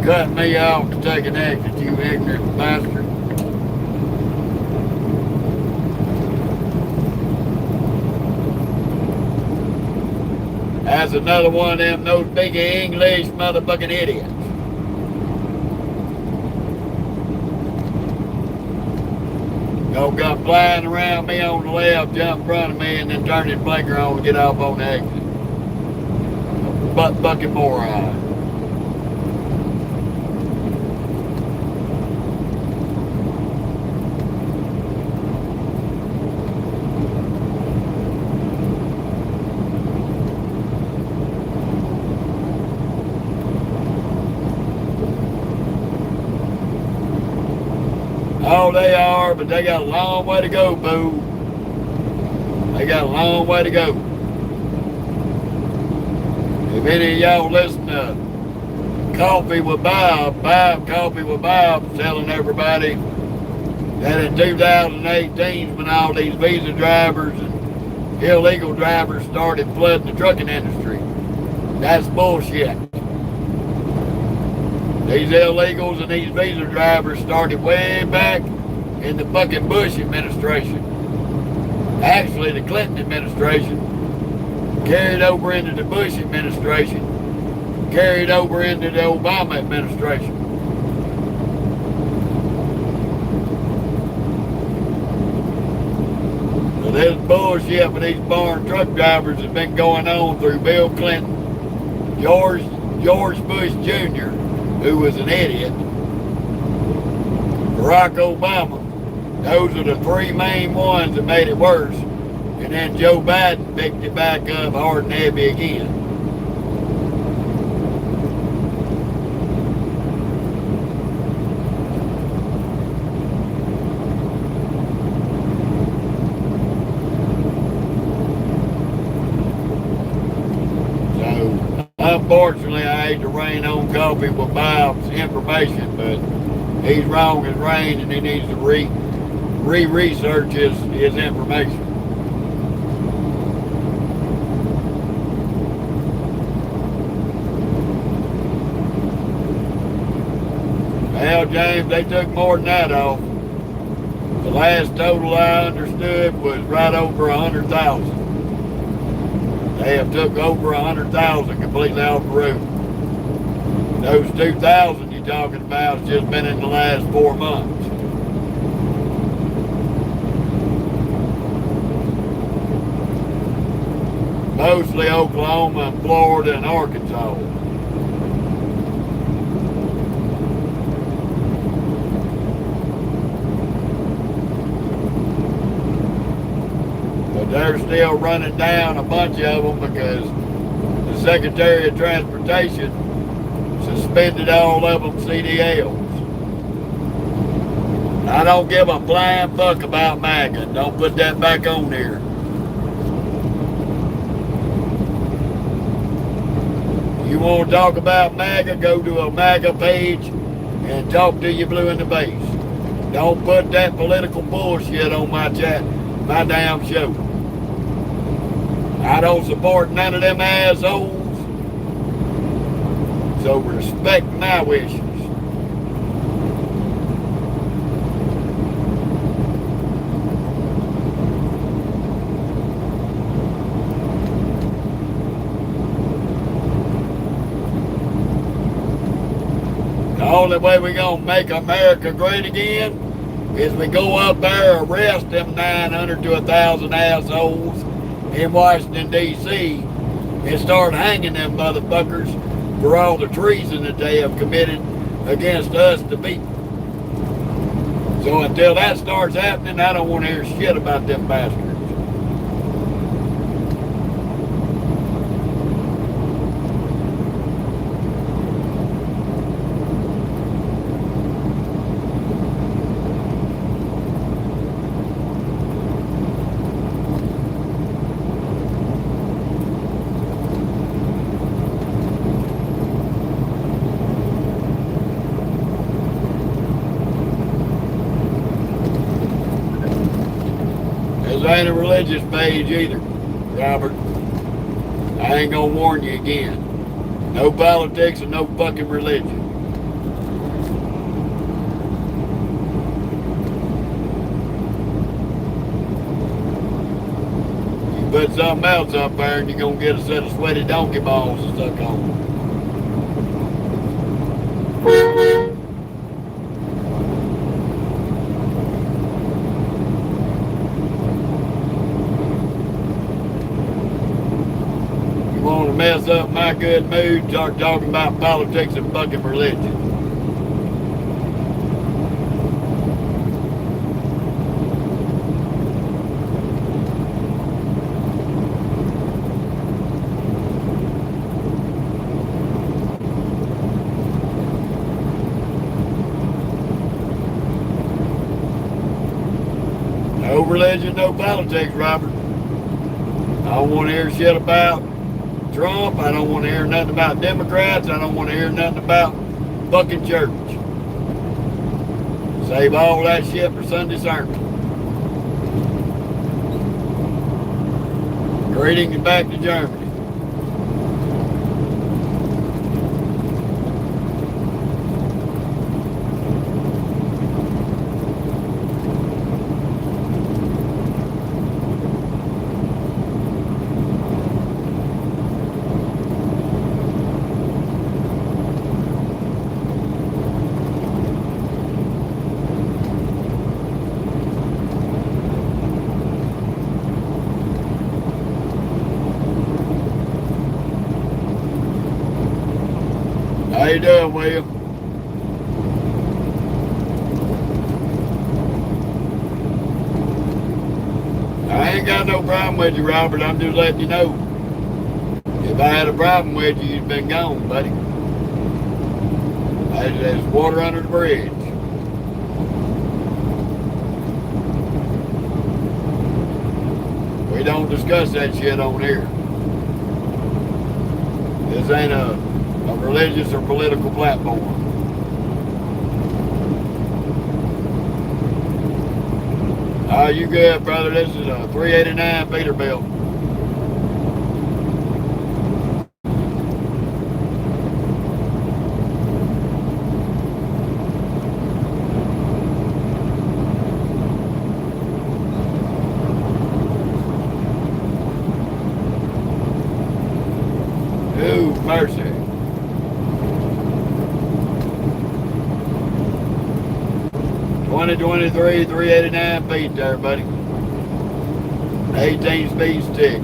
Cut me off to take an exit, you ignorant bastard. That's another one of them, those big English motherfucking idiots. Y'all got flying around me on the left, jump in front of me, and then turn his blinker on and get off on the exit. Butt fucking moron. Oh, they are, but they got a long way to go, boo. They got a long way to go. If any of y'all listen to Coffee with Bob, Coffee with Bob, telling everybody that in 2018 when all these visa drivers and illegal drivers started flooding the trucking industry. That's bullshit. These illegals and these visa drivers started way back in the fucking Bush administration. Actually, the Clinton administration carried over into the Bush administration, carried over into the Obama administration. So this bullshit with these foreign truck drivers has been going on through Bill Clinton, George Bush Jr., who was an idiot, Barack Obama. Those are the three main ones that made it worse. And then Joe Biden picked it back up hard and heavy again. So, unfortunately, I hate to rain on Coffee with Bob's information, but he's wrong as rain, and he needs to re-research his information. Well, James, they took more than that off. The last total I understood was right over 100,000. They have took over 100,000 completely off the road. Those 2,000 you're talking about has just been in the last 4 months. Mostly Oklahoma and Florida and Arkansas. But they're still running down a bunch of them because the Secretary of Transportation suspended all of them CDLs. I don't give a flying fuck about MAGA. Don't put that back on here. You want to talk about MAGA, go to a MAGA page and talk to you blue in the face. Don't put that political bullshit on my damn show. I don't support none of them assholes, so respect my wishes. The only way we're going to make America great again is we go up there, arrest them 900 to 1,000 assholes in Washington, D.C., and start hanging them motherfuckers for all the treason that they have committed against us, the people. So until that starts happening, I don't want to hear shit about them bastards. This ain't a religious page either, Robert. I ain't gonna warn you again. No politics and no fucking religion. You put something else up there and you're gonna get a set of sweaty donkey balls to suck on. Mess up my good mood, start talking about politics and fucking religion. No religion, no politics, Robert. I don't want to hear shit about Trump. I don't want to hear nothing about Democrats. I don't want to hear nothing about fucking church. Save all that shit for Sunday sermon. Greetings back to Germany. How you doing, William? I ain't got no problem with you, Robert. I'm just letting you know. If I had a problem with you, you'd been gone, buddy. There's water under the bridge. We don't discuss that shit on here. This ain't a religious or political platform. Oh, you good, brother? This is a 389 Peterbilt. Ooh, mercy. 2023, 389 feet there, buddy. 18 speed stick.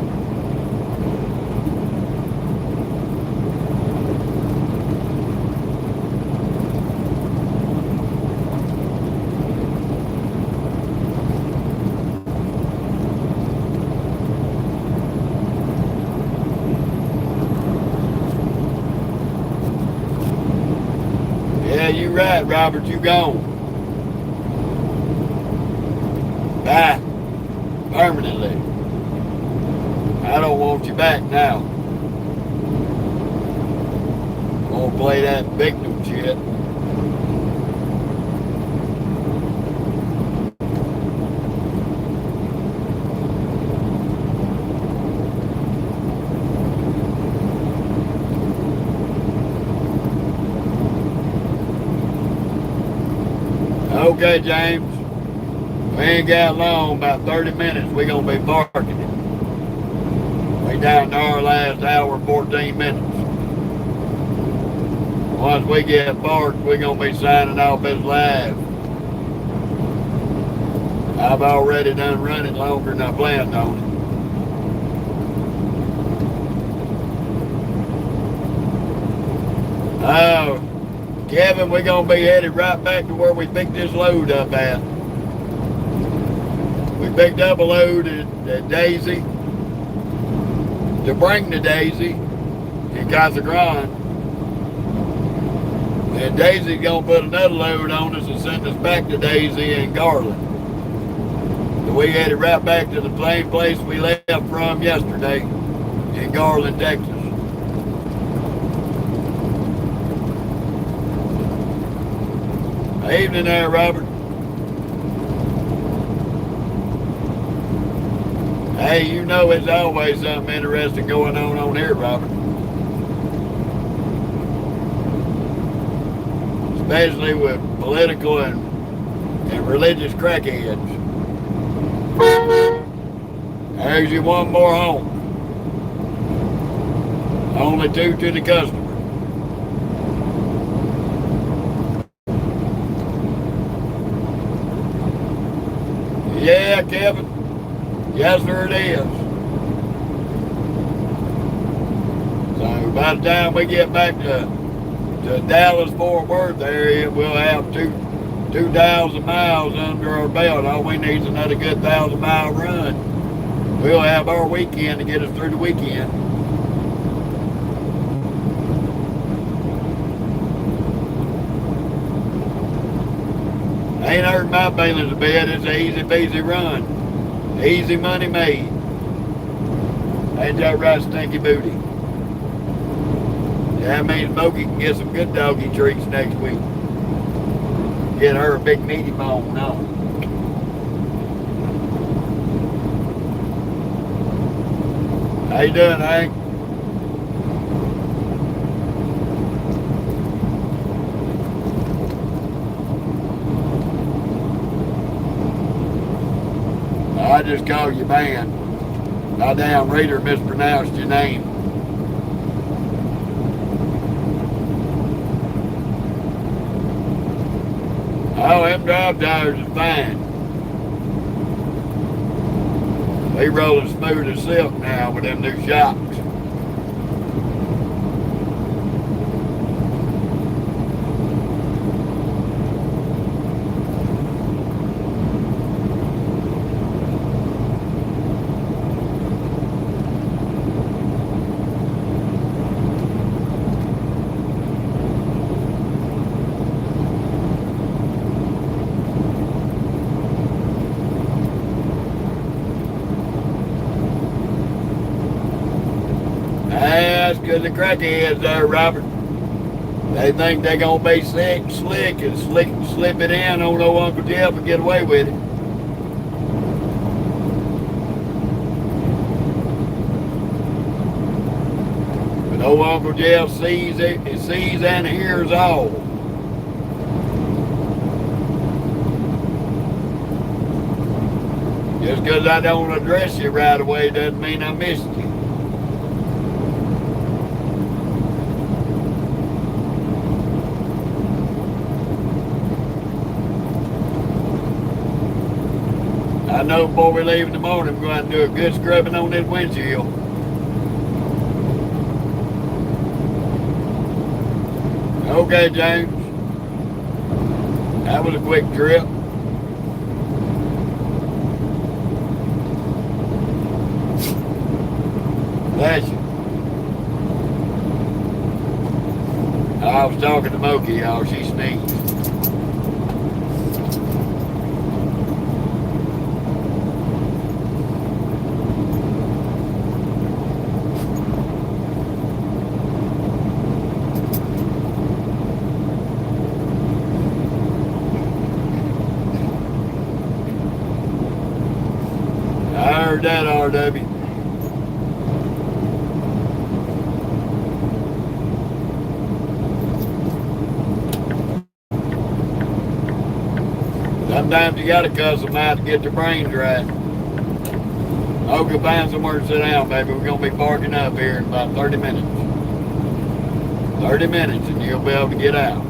Yeah, you right, Robert, you gone. Bye. Permanently. I don't want you back now. Won't play that victim shit. Okay, James. We ain't got long, about 30 minutes, we gonna be parking it. We down to our last hour and 14 minutes. Once we get parked, we gonna be signing off as live. I've already done running longer than I planned on it. Oh, Kevin, we're going to be headed right back to where we picked this load up at. We picked up a load at Daisy to bring to Daisy in Casa Grande. And Daisy's going to put another load on us and send us back to Daisy in Garland. So we headed right back to the same place we left from yesterday in Garland, Texas. Evening there, Robert. Hey, you know there's always something interesting going on here, Robert. Especially with political and religious crackheads. There's your one more home. Only two to the customer. Yeah, Kevin. Yes, sir, it is. So by the time we get back to Dallas, Fort Worth area, we'll have 2,000 miles under our belt. All we need is another good 1,000-mile run. We'll have our weekend to get us through the weekend. Ain't hurt my feelings a bit. It's an easy peasy run. Easy money made. Ain't that right, Stinky Booty? That means Smokey can get some good doggy treats next week. Get her a big meaty bone, no. How you doing, Hank? I just called you man. My damn reader mispronounced your name. Oh, them drive tires is fine. They rolling smooth as silk now with them new shocks. That's because the crackheads there, Robert. They think they're going to be slick and slip it in on old Uncle Jeff and get away with it. But old Uncle Jeff sees it, he sees and hears all. Just because I don't address you right away doesn't mean I missed you. I know before we leave in the morning, we're going to do a good scrubbing on this windshield. Okay, James. That was a quick trip. Bless you. I was talking to Moki, y'all. She sneezed. I heard that, RW. Sometimes you gotta cuss them out to get their brains right. I'll go find somewhere to sit down, baby. We're gonna be parking up here in about 30 minutes. 30 minutes and you'll be able to get out.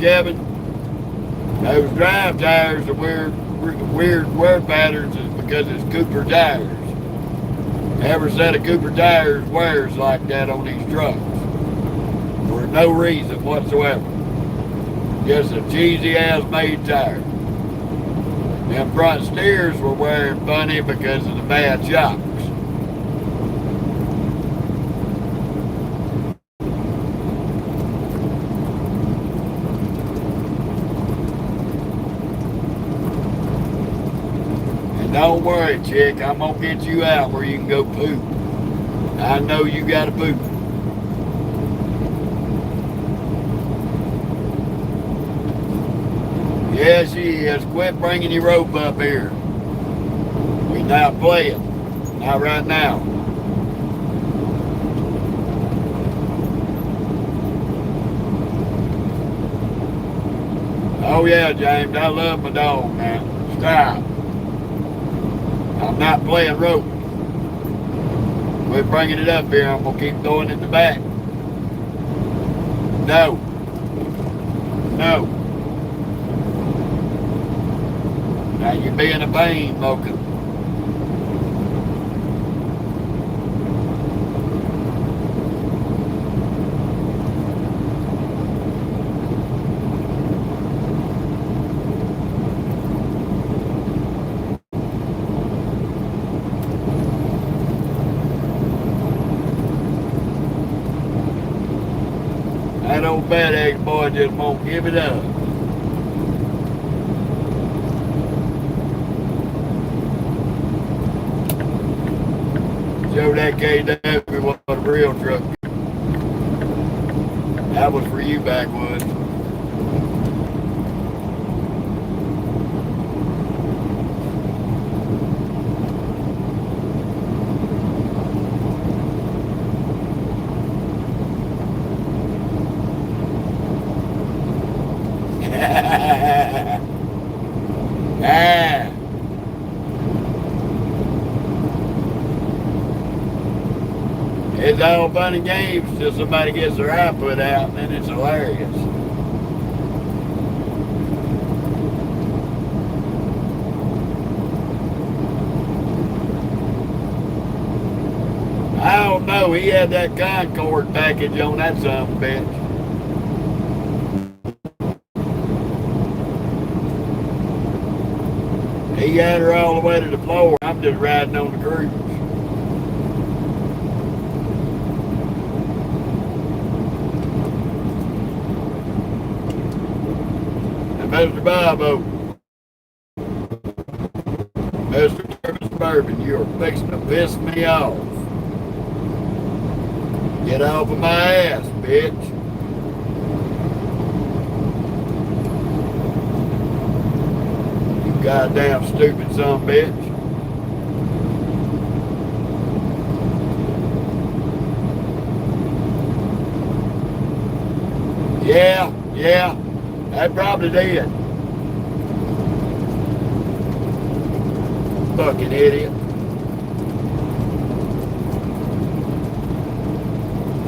Kevin, those drive tires are weird wear patterns is because it's Cooper tires. Every set of Cooper tires wears like that on these trucks for no reason whatsoever. Just a cheesy ass made tire. Them front steers were wearing funny because of the bad shocks. And don't worry, chick, I'm gonna get you out where you can go poop. I know you gotta poop. Yes, she is. Quit bringing your rope up here. We not playing. Not right now. Oh yeah, James, I love my dog, man. Stop. I'm not playing rope. Quit bringing it up here. I'm gonna keep throwing it in the back. No. No. Now you being a pain, Mocha. That old bad egg boy just won't give it up. Show that KW what a real truck. That was for you, backwoods. Ah. It's all fun and games till somebody gets their eye put out, and then it's hilarious. I don't know. He had that Concord package on that son of a bitch. He had her all the way to the floor. I'm just riding on the cruise. Mr. Bobo, Mr. Mashburn, you're fixing to piss me off. Get off of my ass, bitch. You goddamn stupid son of a bitch. Yeah. I probably did. Fucking idiot.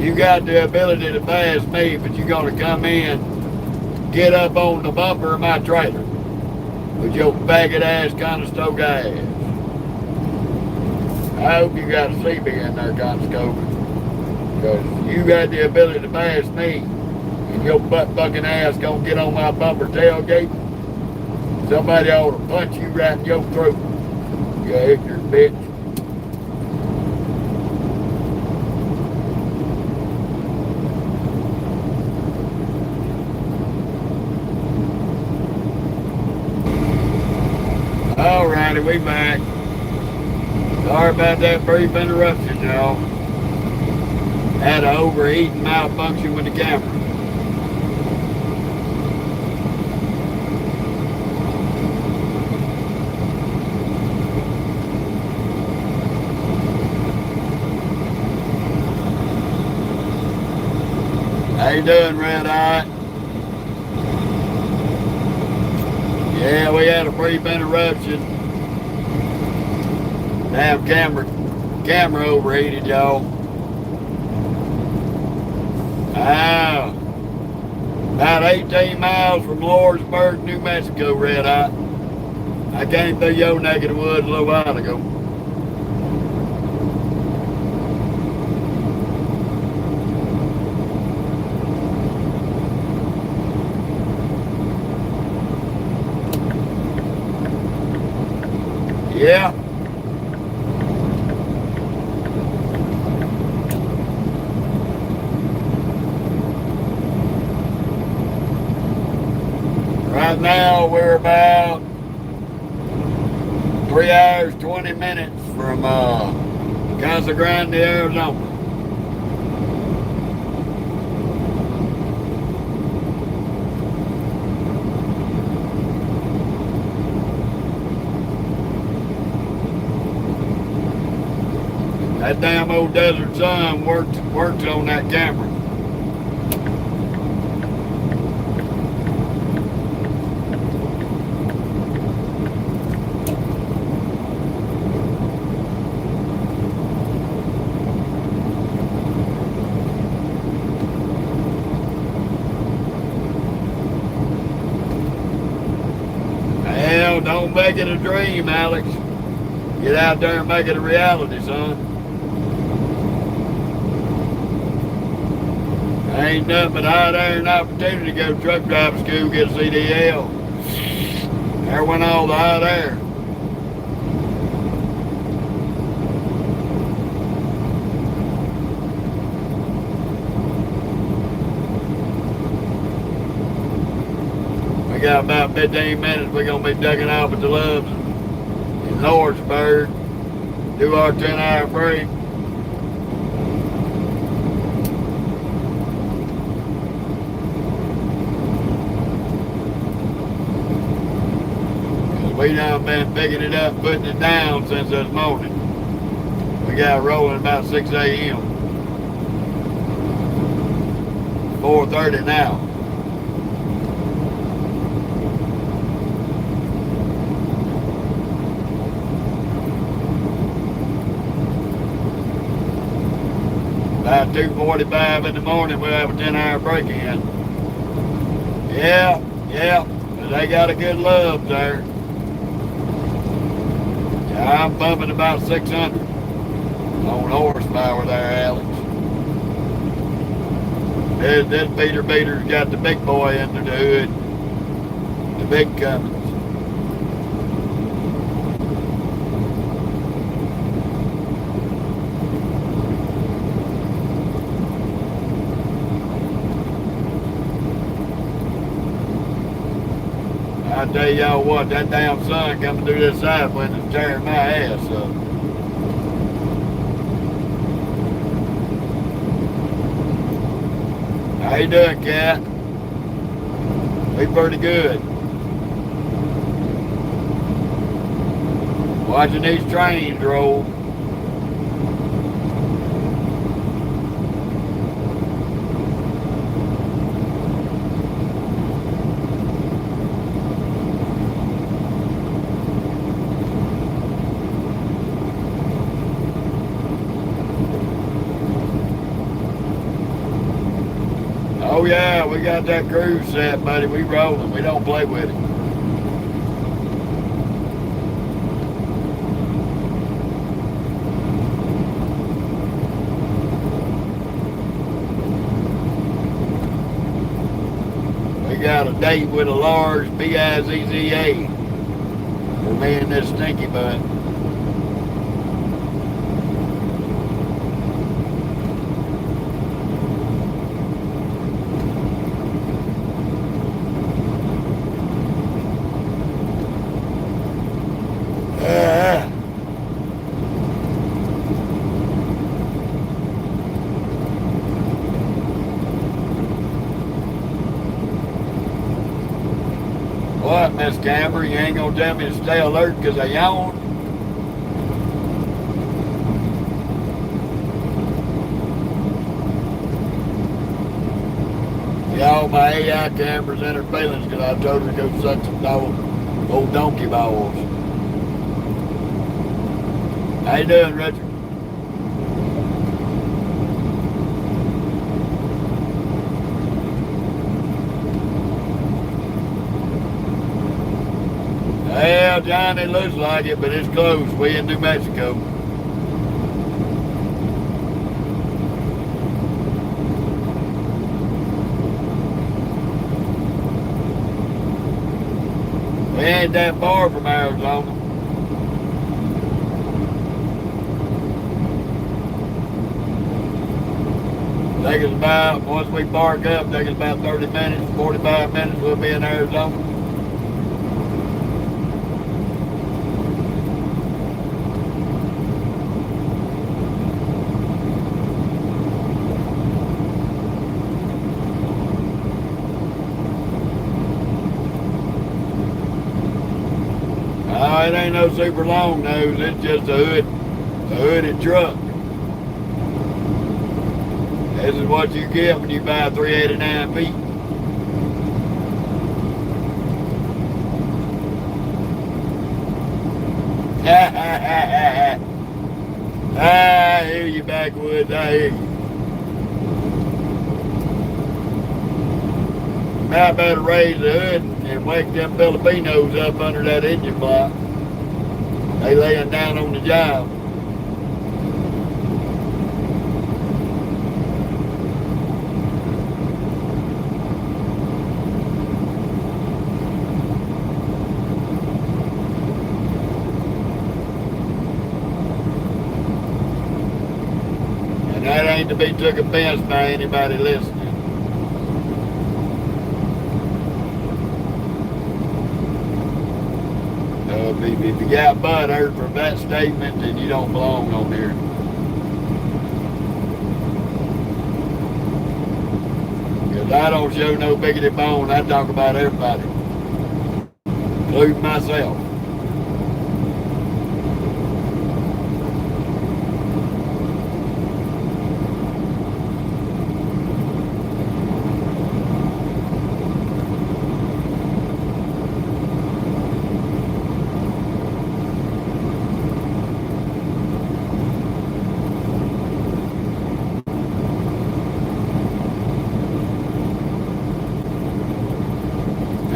You got the ability to pass me, but you're gonna come in, get up on the bumper of my trailer with your faggot ass Conestoga ass. I hope you got a CB in there, Conestoga, because you got the ability to pass me. Your butt fucking ass gonna get on my bumper tailgate. Somebody ought to punch you right in your throat, you ignorant bitch. Alrighty, we back. Sorry about that brief interruption, y'all. Had an overheating malfunction with the camera. How you doing, Red Eye? Yeah, we had a brief interruption. Damn camera overheated, y'all. Ah. About 18 miles from Lawrenceburg, New Mexico, Red Hot. I came through your neck of the woods a little while ago. Yeah. Right now we're about 3 hours, 20 minutes from Casa Grande, Arizona. That damn old desert sun works on that camera. Hell, don't make it a dream, Alex. Get out there and make it a reality, son. Ain't nothing but hot air and opportunity to go truck driving school, get a CDL. There went all the hot air. We got about 15 minutes. We're going to be ducking off at the Loves in Lawrenceburg. Do our 10-hour break. We done been picking it up, putting it down since this morning. We got rolling about 6 a.m. 4:30 now. About 2:45 in the morning, we'll have a 10-hour break in. Yeah, but they got a good love there. I'm bumping about 600 on horsepower there, Alex. This beater's got the big boy under the hood, the big Cummins. I tell y'all what, that damn sun coming through this side window is tearing my ass up. How you doing, Cat? We pretty good. Watching these trains roll. Oh yeah, we got that cruise set, buddy. We rolling. We don't play with it. We got a date with a large BIZZA for me and this stinky butt. What, Miss Camber? You ain't gonna tell me to stay alert because I yawn? Y'all, my AI camera's in her feelings because I told her to go suck some old donkey balls. How you doing, Richard? Well, John, it looks like it, but it's close. We in New Mexico. We ain't that far from Arizona. Take us about, once we park up, take us about 30 minutes, 45 minutes, we'll be in Arizona. It ain't no super long nose, it's just a hooded truck. This is what you get when you buy 389 feet. I hear you, backwoods, I hear you. I better raise the hood and wake them Filipinos up under that engine block. They laying down on the job. And that ain't to be took offense by anybody listening. If you got butt hurt from that statement, then you don't belong on here. Because I don't show no bigoted bone. I talk about everybody, including myself.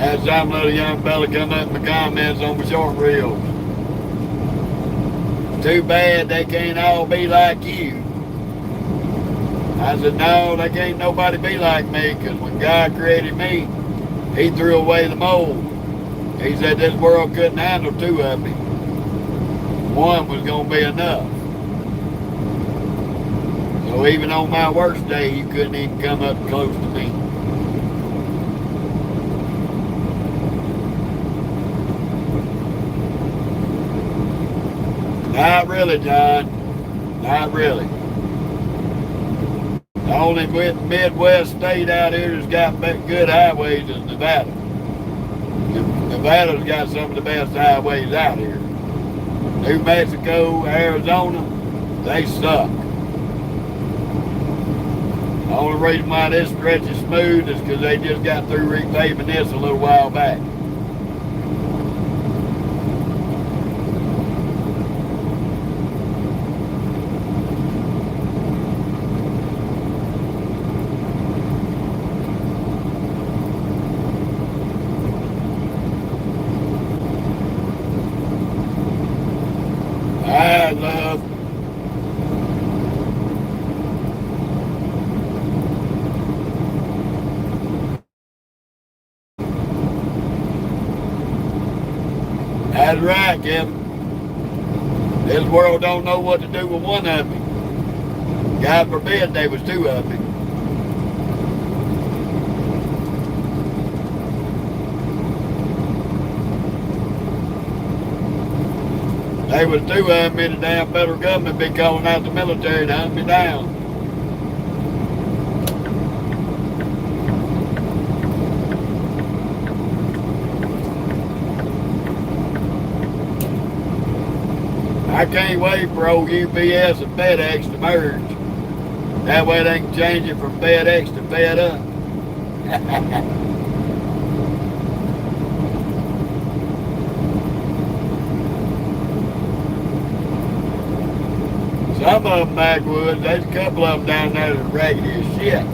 Had some little young fella come up in the comments on my short reels. Too bad they can't all be like you. I said, no, they can't nobody be like me, because when God created me, he threw away the mold. He said this world couldn't handle two of me. One was going to be enough. So even on my worst day, you couldn't even come up close to me. Not really, John. Not really. The only Midwest state out here that's got good highways is Nevada. Nevada's got some of the best highways out here. New Mexico, Arizona, they suck. The only reason why this stretch is smooth is because they just got through repaving this a little while back. I love That's right, Kevin. This world don't know what to do with one of me. God forbid there was two of me. There was two of me, the damn federal government be calling out the military to hunt me down. I can't wait for old UPS and FedEx to merge. That way they can change it from FedEx to Fed Up. Some of them backwoods, there's a couple of them down there that are raggedy as shit.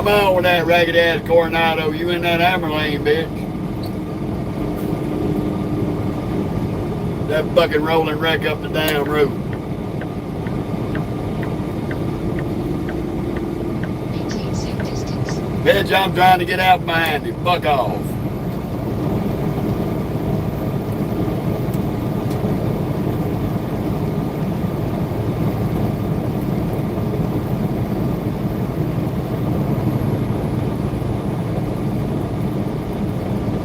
Come on with that ragged ass Coronado. You in that hammer lane, bitch. That fucking rolling wreck up the damn road.
Maintain safe distance.
Bitch, I'm trying to get out behind you. Fuck off.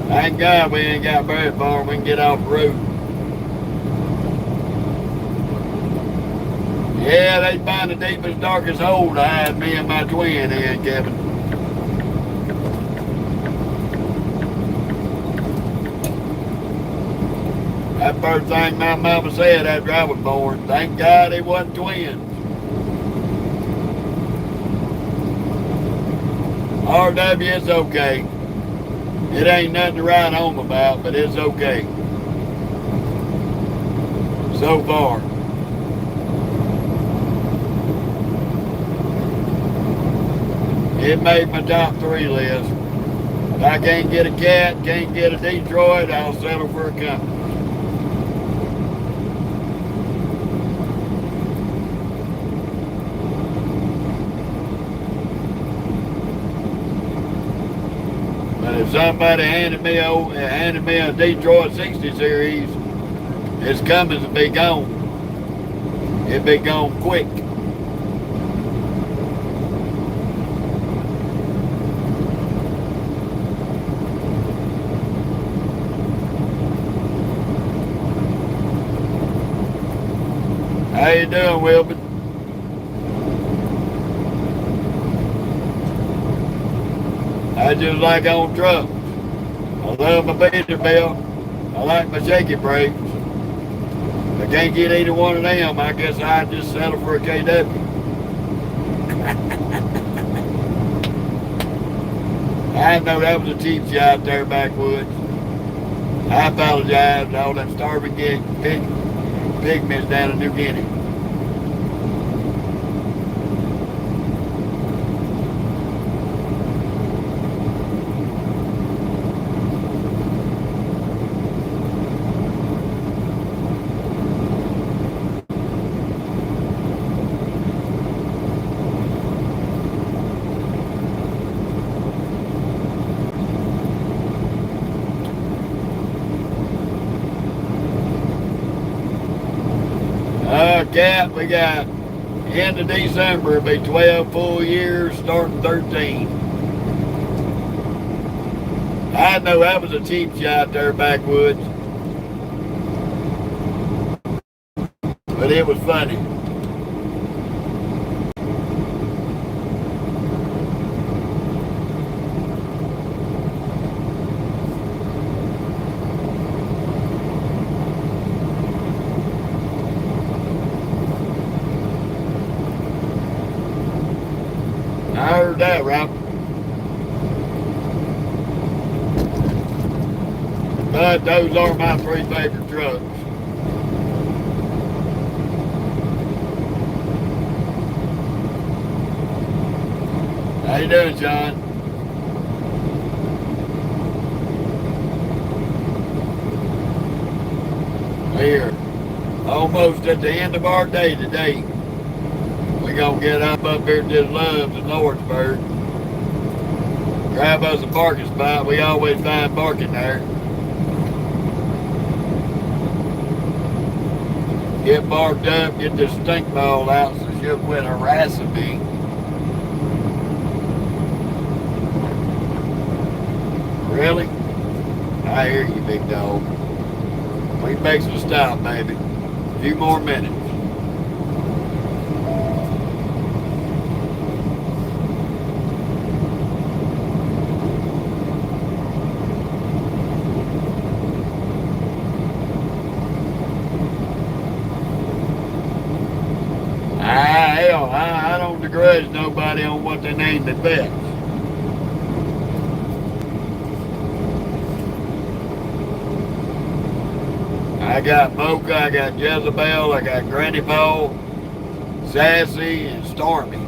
Thank God we ain't got very far. We can get off the road. Yeah, they find the deepest, darkest hole to hide me and my twin in, Kevin. That first thing my mama said after I was born, thank God they wasn't twins. RW, it's okay. It ain't nothing to write home about, but it's okay. So far. It made my top 3 list. If I can't get a cat, can't get a Detroit, I'll settle for a company. But if somebody handed me a Detroit 60 series, it's coming to be gone. It'd be gone quick. How you doing, Wilbur? I just like on trucks. I love my Peterbilt. I like my shaky brakes. If I can't get either one of them, I guess I'd just settle for a KW. I know that was a cheap shot there backwoods. I apologize to all them starving pygmies down in New Guinea. Cat, we got end of December, it'll be 12 full years, starting 13. I know that was a cheap shot there backwoods, but it was funny. I heard that, Ralph. But those are my 3 favorite trucks. How you doing, John? Here, almost at the end of our day today. We're going to get up here to this Loves in Lordsburg. Grab us a parking spot. We always find parking there. Get parked up, get this stink ball out so she'll quit harassing me. Really? I hear you, big dog. We can make some stop, baby. A few more minutes. I don't begrudge nobody on what they name their pets. I got Mocha, I got Jezebel, I got Granny Paul, Sassy, and Stormy.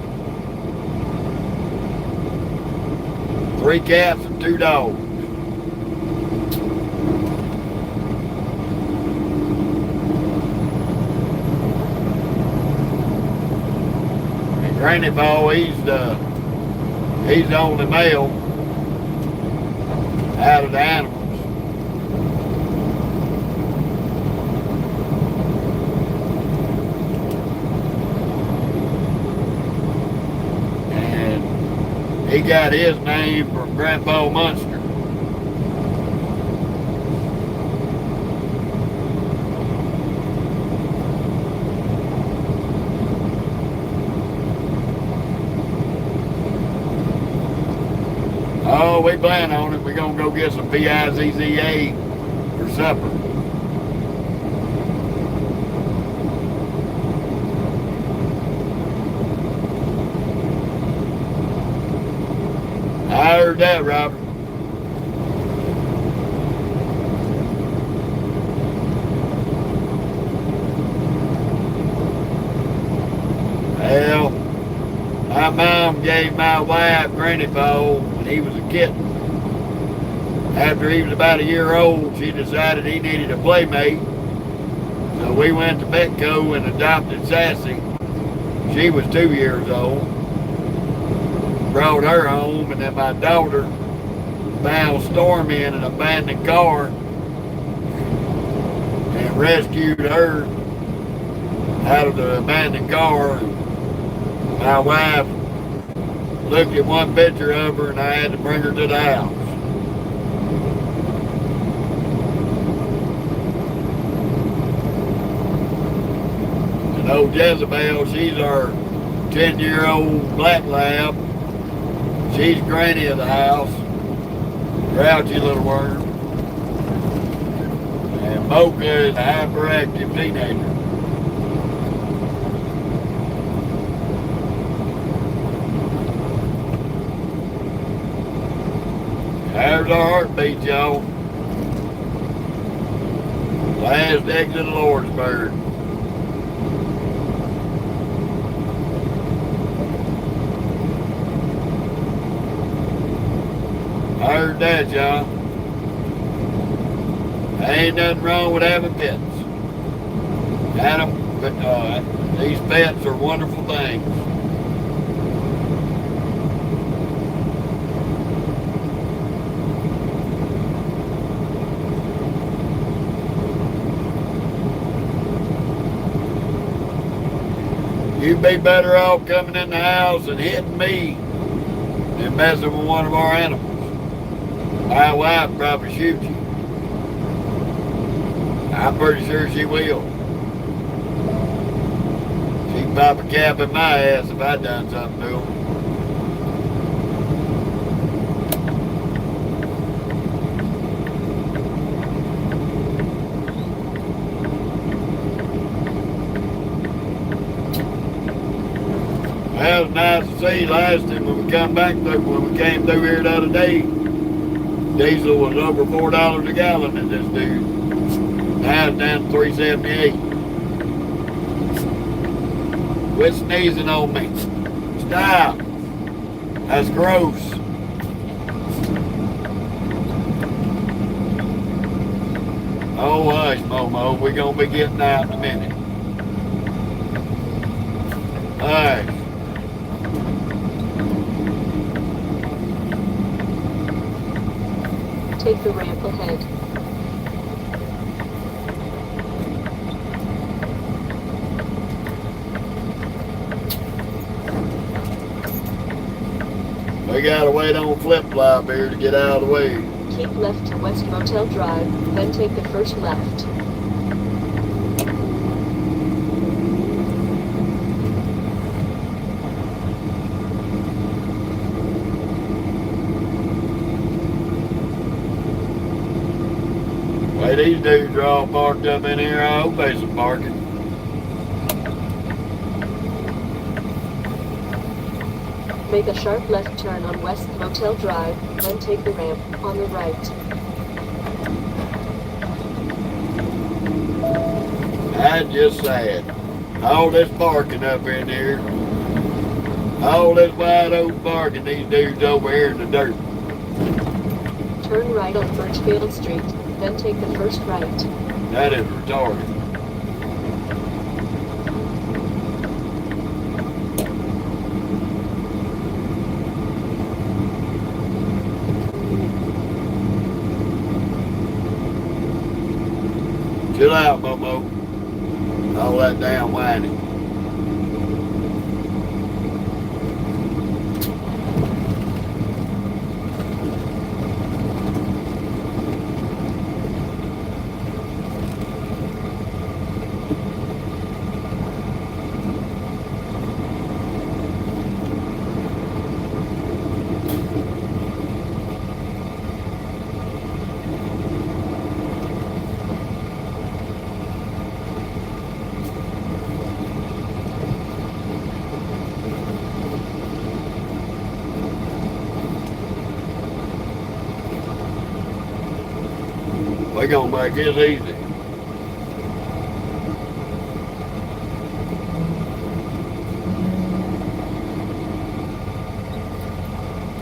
3 cats and 2 dogs. And Granny Paul, he's the only male out of the animals. And he got his name from Grandpa Munster. Oh, we plan on it. We're going to go get some P-I-Z-Z-A for supper. I heard that, Robert. Well, my mom gave my wife Granny Paul when he was a kitten. After he was about a year old, she decided he needed a playmate. So we went to Petco and adopted Sassy. She was 2 years old. Brought her home, and then my daughter found Stormy in an abandoned car and rescued her out of the abandoned car. And my wife looked at one picture of her, and I had to bring her to the house. And old Jezebel, she's our 10-year-old black lab. She's Granny of the house, grouchy little worm. And Mocha is a hyperactive teenager. There's our heartbeat, y'all. Last exit of Lordsburg. I heard that, y'all. Ain't nothing wrong with having pets. Adam, but these pets are wonderful things. You'd be better off coming in the house and hitting me than messing with one of our animals. My wife probably shoot you. I'm pretty sure she will. She'd pop a cap in my ass if I done something to her. Well, it was nice to see last time when we come back through, when we came through here the other day. Diesel was over $4 a gallon at this dude. Now it's down to $3.78. Quit sneezing on me. Stop. That's gross. Oh, hush, Momo. We're going to be getting out in a minute. Hush.
Take the ramp ahead.
We gotta wait on flip-flop here to get out of the way.
Keep left to West Motel Drive, then take the first left.
Hey, these dudes are all parked up in here. I hope there's some parking.
Make a sharp left turn on West Motel Drive, then take the ramp on the right.
That's just sad. All this parking up in here. All this wide open parking, these dudes over here in the dirt.
Turn right on Birchfield Street, then take the first right.
That is retarded. Chill out, Momo. All that damn whining. We're gonna make this easy.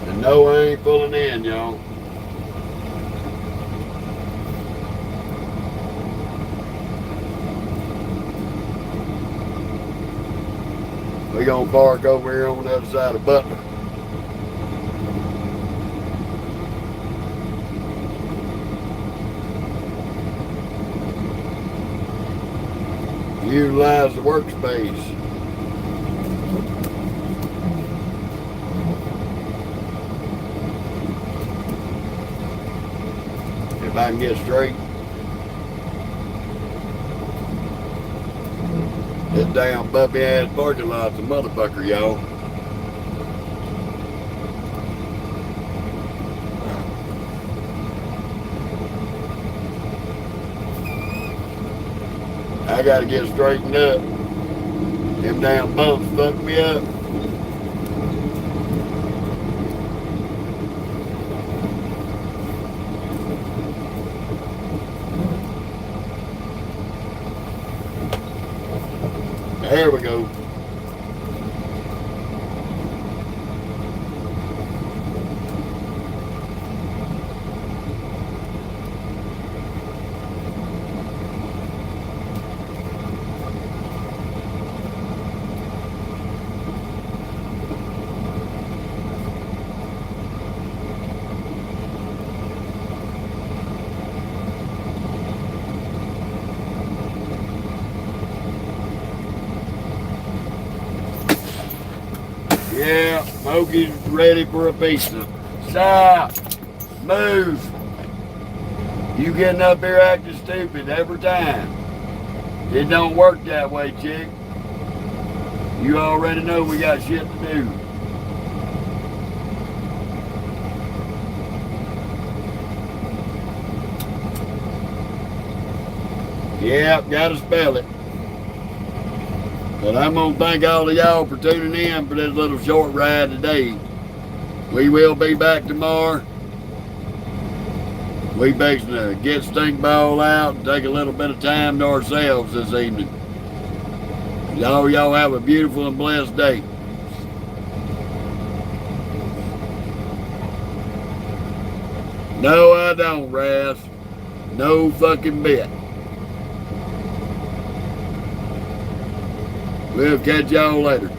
And no, I ain't pulling in, y'all. We're gonna park over here on the other side of Butler. Utilize the workspace. If I can get straight. This damn puppy ass parking lot's a motherfucker, y'all. I gotta get straightened up. Them damn bumps fucked me up. There we go. Yeah, Smokey's ready for a pizza. Stop! Move! You getting up here acting stupid every time. It don't work that way, chick. You already know we got shit to do. Yep, gotta spell it. But I'm gonna thank all of y'all for tuning in for this little short ride today. We will be back tomorrow. We fixing to get Stinkball out and take a little bit of time to ourselves this evening. Y'all have a beautiful and blessed day. No, I don't, Raz. No fucking bit. We'll catch y'all later.